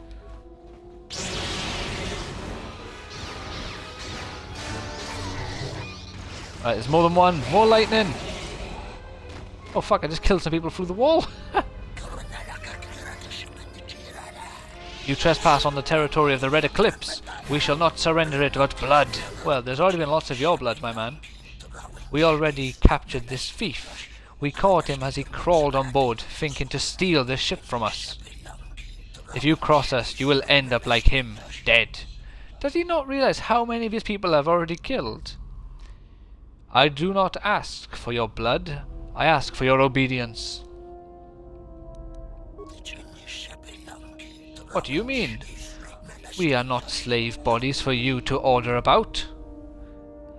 Right, there's more than one. More lightning! Oh fuck, I just killed some people through the wall! You trespass on the territory of the Red Eclipse. We shall not surrender it without blood. Well, there's already been lots of your blood, my man. We already captured this thief. We caught him as he crawled on board, thinking to steal this ship from us. If you cross us, you will end up like him, dead. Does he not realize how many of his people I've already killed? I do not ask for your blood. I ask for your obedience. What do you mean? We are not slave bodies for you to order about.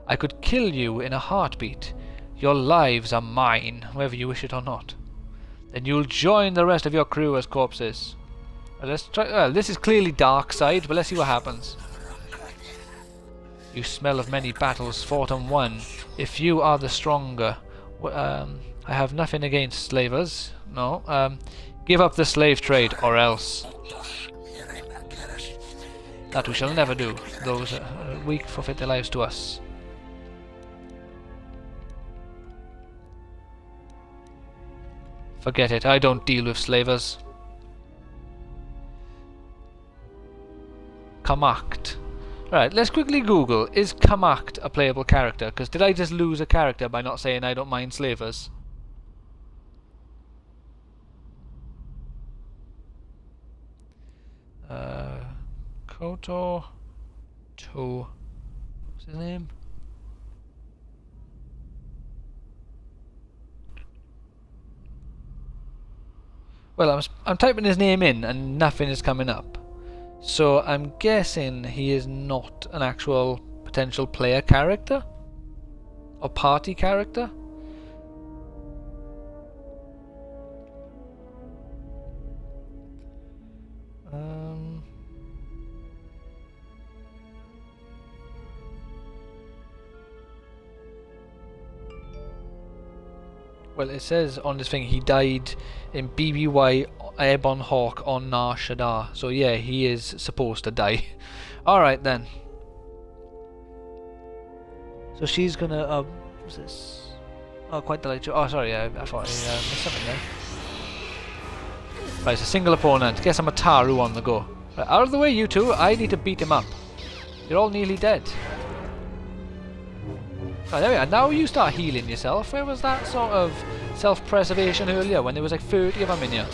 I could kill you in a heartbeat. Your lives are mine, whether you wish it or not. Then you'll join the rest of your crew as corpses. Let's try. Well, this is clearly dark side, but let's see what happens. You smell of many battles fought and won. If you are the stronger, I have nothing against slavers. No. Give up the slave trade, or else. That we shall never do. Those weak forfeit their lives to us. Forget it. I don't deal with slavers. Kamakt. Right, let's quickly Google, is Kamakt a playable character? Because did I just lose a character by not saying I don't mind slavers? KOTOR 2. What's his name? Well, I'm typing his name in and nothing is coming up. So I'm guessing he is not an actual potential player character? Or party character? Well, it says on this thing he died in BBY Airborne Hawk on Nar Shaddaa. So yeah, he is supposed to die. Alright then. So she's gonna... what's this? Oh, quite delightful. Oh, sorry, I thought I missed something there. Right, it's a single opponent. Guess I'm a Taru on the go. Right, out of the way, you two. I need to beat him up. You're all nearly dead. Oh, there we are. Now you start healing yourself. Where was that sort of self-preservation earlier when there was like 30 of them in here?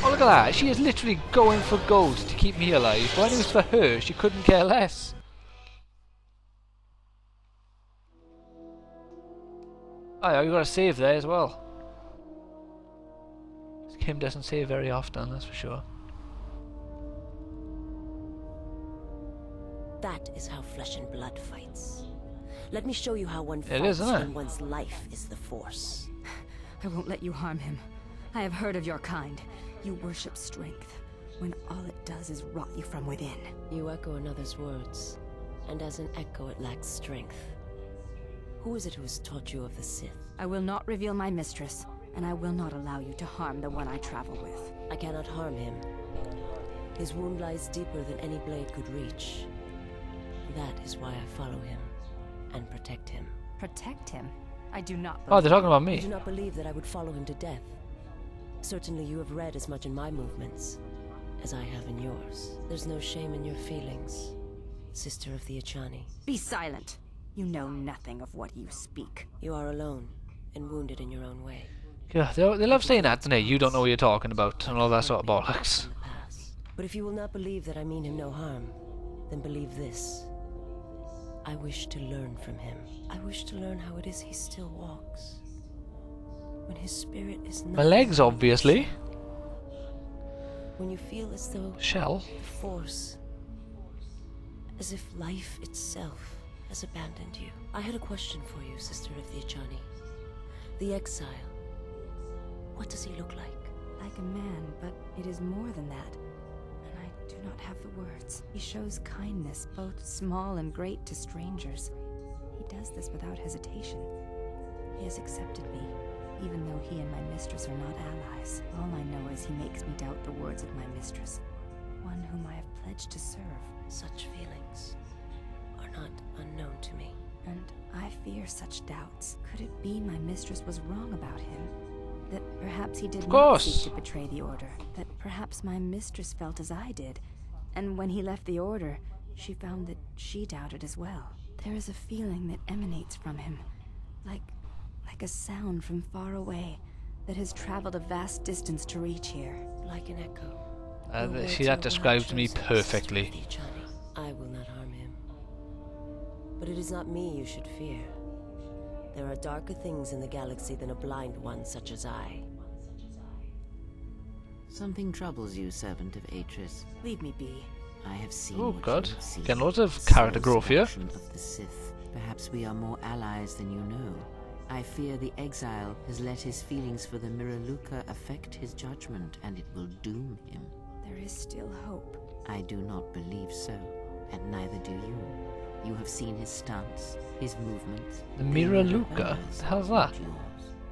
Oh, look at that. She is literally going for gold to keep me alive. When it was for her, she couldn't care less. Oh yeah, you got to save there as well. This game doesn't save very often, that's for sure. That is how flesh and blood fights. Let me show you how one fights when one's life is the force. I won't let you harm him. I have heard of your kind. You worship strength, when all it does is rot you from within. You echo another's words, and as an echo it lacks strength. Who is it who has taught you of the Sith? I will not reveal my mistress, and I will not allow you to harm the one I travel with. I cannot harm him. His wound lies deeper than any blade could reach. That is why I follow him, and protect him. Protect him? I do not believe. Oh, they're talking about me. You do not believe that I would follow him to death. Certainly you have read as much in my movements as I have in yours. There's no shame in your feelings, sister of the Echani. Be silent! You know nothing of what you speak. You are alone, and wounded in your own way. Yeah, they love saying that, don't they? You don't know what you're talking about, and all that sort of bollocks. But if you will not believe that I mean him no harm, then believe this. I wish to learn from him. I wish to learn how it is he still walks. When his spirit is not... My legs, obviously. When you feel as though... Shell. The force. As if life itself has abandoned you. I had a question for you, sister of the Echani. The exile. What does he look like? Like a man, but it is more than that. And I do not have the words. He shows kindness, both small and great, to strangers. He does this without hesitation. He has accepted me, even though he and my mistress are not allies. All I know is he makes me doubt the words of my mistress, one whom I have pledged to serve. Such feelings are not unknown to me. And I fear such doubts. Could it be my mistress was wrong about him? That perhaps he did not seek to betray the Order? That perhaps my mistress felt as I did, and when he left the Order, she found that she doubted as well. There is a feeling that emanates from him, like a sound from far away, that has traveled a vast distance to reach here. Like an echo. See, that describes me perfectly. I will not harm him. But it is not me you should fear. There are darker things in the galaxy than a blind one such as I. Something troubles you, servant of Atris. Leave me be. I have seen Oh what God, you have seen. getting lots of character Slow growth here. seduction of the Sith. Perhaps we are more allies than you know. I fear the exile has let his feelings for the Miraluka affect his judgment, and it will doom him. There is still hope. I do not believe so, and neither do you. You have seen his stance, his movements. The Miraluka? The hell's that?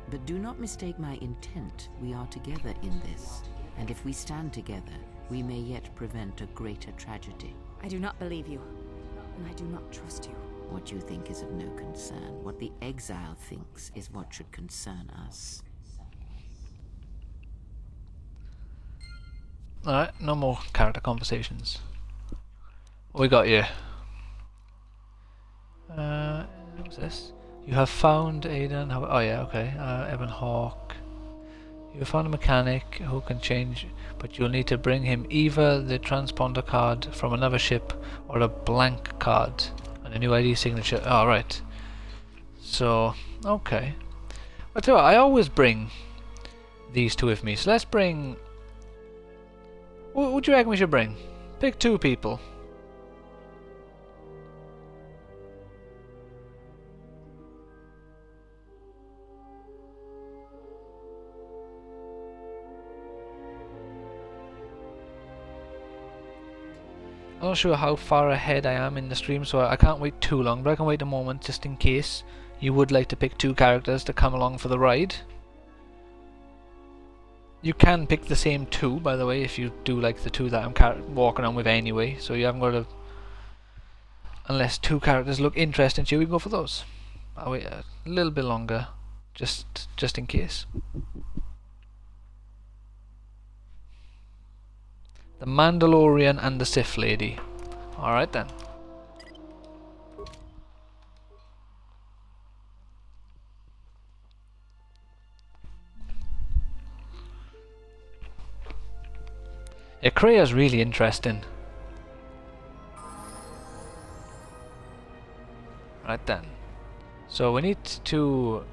But do not mistake my intent. We are together in this, and if we stand together, we may yet prevent a greater tragedy. I do not believe you, and I do not trust you. What you think is of no concern. What the exile thinks is what should concern us. Alright, no more character conversations. What we got here? What's this? You have found Aidan. Oh yeah, okay. Evan Hawke. You have found a mechanic who can change, but you'll need to bring him either the transponder card from another ship or a blank card and a new ID signature. Oh, right. So, okay. But tell you what, I always bring these two with me. So let's bring. What do you reckon we should bring? Pick two people. I'm not sure how far ahead I am in the stream, so I can't wait too long, but I can wait a moment just in case you would like to pick two characters to come along for the ride. You can pick the same two, by the way, if you do like the two that I'm walking on with anyway, so you haven't got to... Unless two characters look interesting to you, we can go for those. I'll wait a little bit longer, just in case. The Mandalorian and the Sith Lady. Alright then. Yeah, Krea's really interesting. Right then. So we need to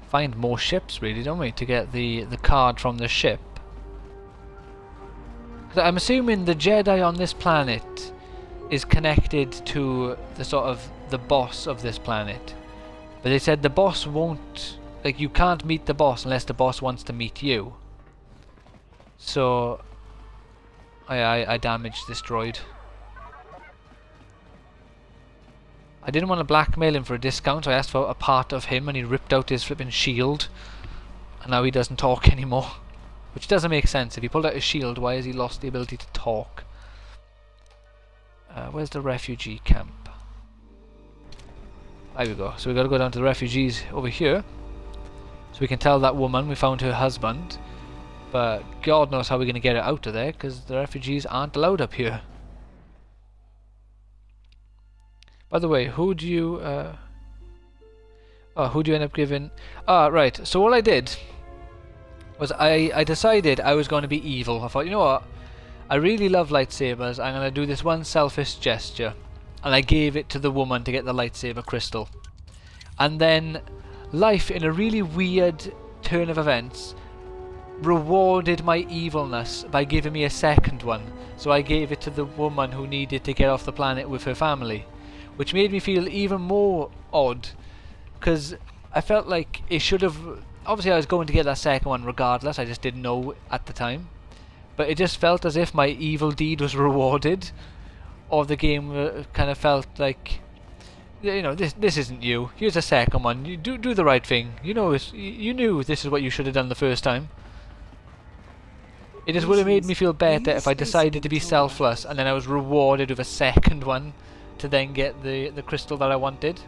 find more ships really, don't we? To get the card from the ship. I'm assuming the Jedi on this planet is connected to the sort of the boss of this planet. But they said the boss won't... Like, you can't meet the boss unless the boss wants to meet you. So... I damaged this droid. I didn't want to blackmail him for a discount, so I asked for a part of him and he ripped out his flipping shield. And now he doesn't talk anymore. Which doesn't make sense. If he pulled out his shield, why has he lost the ability to talk? Where's the refugee camp? There we go. So we got to go down to the refugees over here. So we can tell that woman we found her husband. But God knows how we're going to get her out of there, because the refugees aren't allowed up here. By the way, who do you... who do you end up giving... right. So all I did... was I decided I was going to be evil. I thought, you know what, I really love lightsabers, I'm going to do this one selfish gesture, and I gave it to the woman to get the lightsaber crystal. And then life, in a really weird turn of events, rewarded my evilness by giving me a second one. So I gave it to the woman who needed to get off the planet with her family, which made me feel even more odd, because I felt like it should have... Obviously I was going to get that second one regardless, I just didn't know at the time. But it just felt as if my evil deed was rewarded. Or the game kind of felt like you know, this isn't you. Here's a second one. You do the right thing. You know, you knew this is what you should have done the first time. It just would have made me feel better if I decided to be selfless and then I was rewarded with a second one to then get the crystal that I wanted.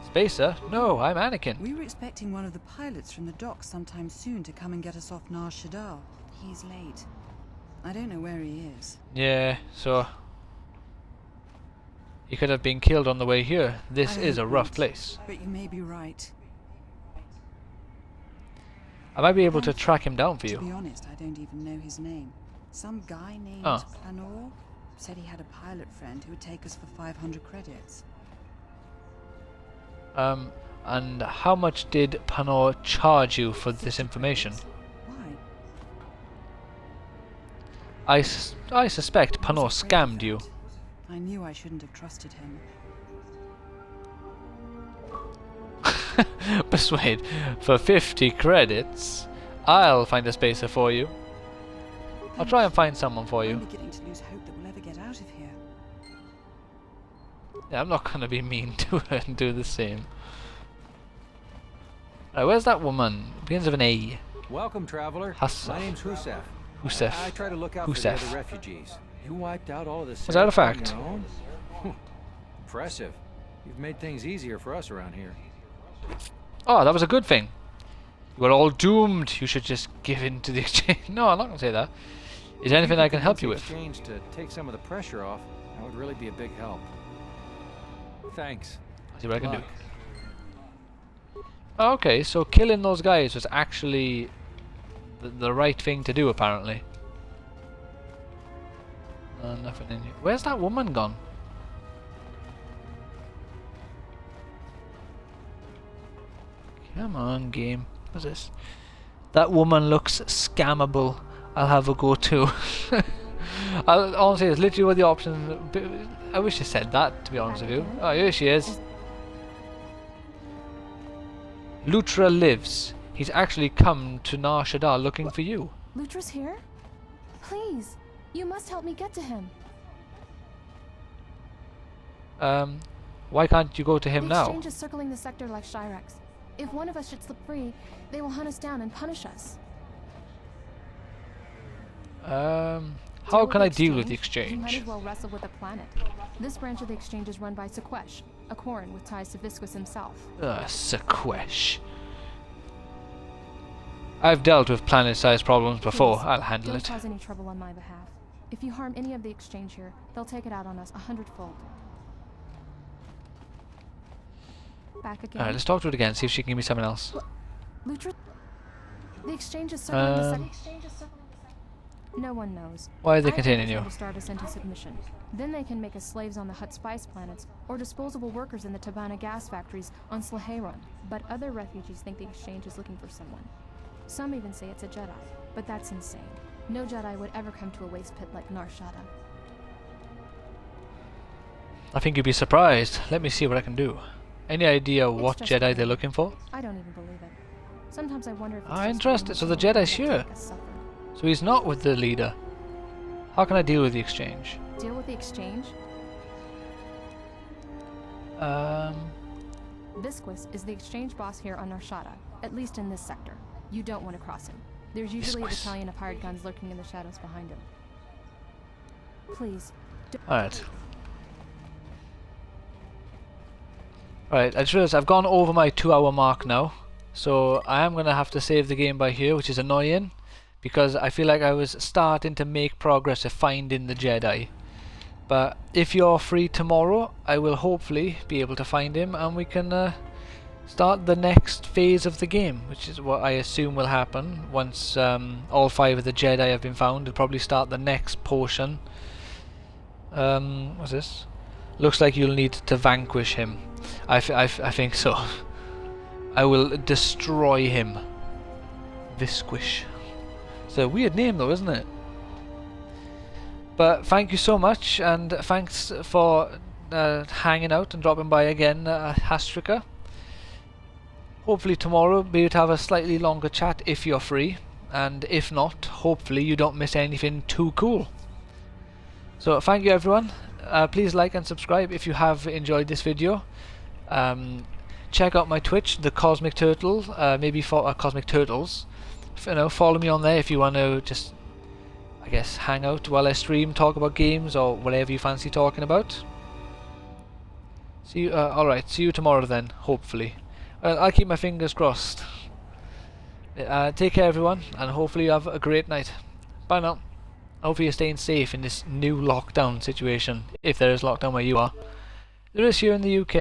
Spacer? No, I'm Anakin. We were expecting one of the pilots from the docks sometime soon to come and get us off Nar Shaddaa. He's late. I don't know where he is. Yeah, so he could have been killed on the way here. This is a rough place. But you may be right. I might be able to track him down for you. To be honest, I don't even know his name. Some guy named Planor said he had a pilot friend who would take us for 500 credits. And how much did Planor charge you for this information? Why? I suspect Planor scammed you. I knew I shouldn't have trusted him. Persuade. For 50 credits, I'll find a spacer for you. I'll try and find someone for you. I'm beginning to lose hope that we'll ever get out of here. Yeah, I'm not gonna be mean to her and do the same. Where's that woman? Begins with an A. Welcome, traveler. Hussef. My name's Husef. Husef. I try to look out for the other refugees. You wiped out all of this. Was that a fact? Impressive. You've made things easier for us around here. Oh, that was a good thing. You were all doomed. You should just give in to the exchange. No, I'm not gonna say that. Is there anything I can help you with? Exchange to take some of the pressure off. That would really be a big help. Thanks. I'll see what I can do. Okay, so killing those guys was actually the right thing to do, apparently. Nothing in here. Where's that woman gone? Come on, game. What's this? That woman looks scammable. I'll have a go too. I'll honestly, it's literally what the options. I wish I said that, to be honest with you. Oh, here she is. Lutra lives. He's actually come to Nar Shaddaa looking for you. Lutra's here? Please, you must help me get to him. Why can't you go to him the now? Exchange is circling the sector like Shyrex. If one of us should slip free, they will hunt us down and punish us. How can I deal with the You exchange? might as well wrestle with the planet. This branch of the exchange is run by Sequesh, a Corrin with ties to Viscus himself. Sequesh. I've dealt with planet-sized problems before. I'll handle it. Don't cause any trouble on my behalf. If you harm any of the exchange here, they'll take it out on us 100-fold. Back again. Alright, let's talk to it again, see if she can give me something else. Lutra? The exchange is circling the sector. No one knows. Why are they containing you? To start us into submission. Then they can make us slaves on the Hutt spice planets, or disposable workers in the Tabana gas factories on Slaheron. But other refugees think the exchange is looking for someone. Some even say it's a Jedi, but that's insane. No Jedi would ever come to a waste pit like Nar Shaddaa. I think you'd be surprised. Let me see what I can do. Any idea what Jedi they're looking for? I don't even believe it. Sometimes I wonder if it's interesting. So the Jedi's here. So he's not with the leader. How can I deal with the exchange? Deal with the exchange? Visquis is the exchange boss here on Nar Shaddaa, at least in this sector. You don't want to cross him. There's usually a battalion of hired guns lurking in the shadows behind him. Please. Alright. Alright, I just realized I've gone over my 2-hour mark now. So I am going to have to save the game by here, which is annoying. Because I feel like I was starting to make progress of finding the Jedi. But if you're free tomorrow, I will hopefully be able to find him and we can start the next phase of the game, which is what I assume will happen once all 5 of the Jedi have been found. We'll probably start the next portion. What's this? Looks like you'll need to vanquish him. I think so. I will destroy him. Visquish. It's a weird name though, isn't it? But thank you so much, and thanks for hanging out and dropping by again, Hastrika. Hopefully tomorrow we'll be able to have a slightly longer chat if you're free, and if not, hopefully you don't miss anything too cool. So thank you everyone, please like and subscribe if you have enjoyed this video. Check out my Twitch, the Cosmic Turtle, maybe for Cosmic Turtles. Follow me on there if you want to just, I guess, hang out while I stream, talk about games or whatever you fancy talking about. See you. Alright, see you tomorrow then, hopefully. I'll keep my fingers crossed. Take care everyone, and hopefully you have a great night. Bye now. Hopefully you're staying safe in this new lockdown situation, if there is lockdown where you are. There is here in the UK.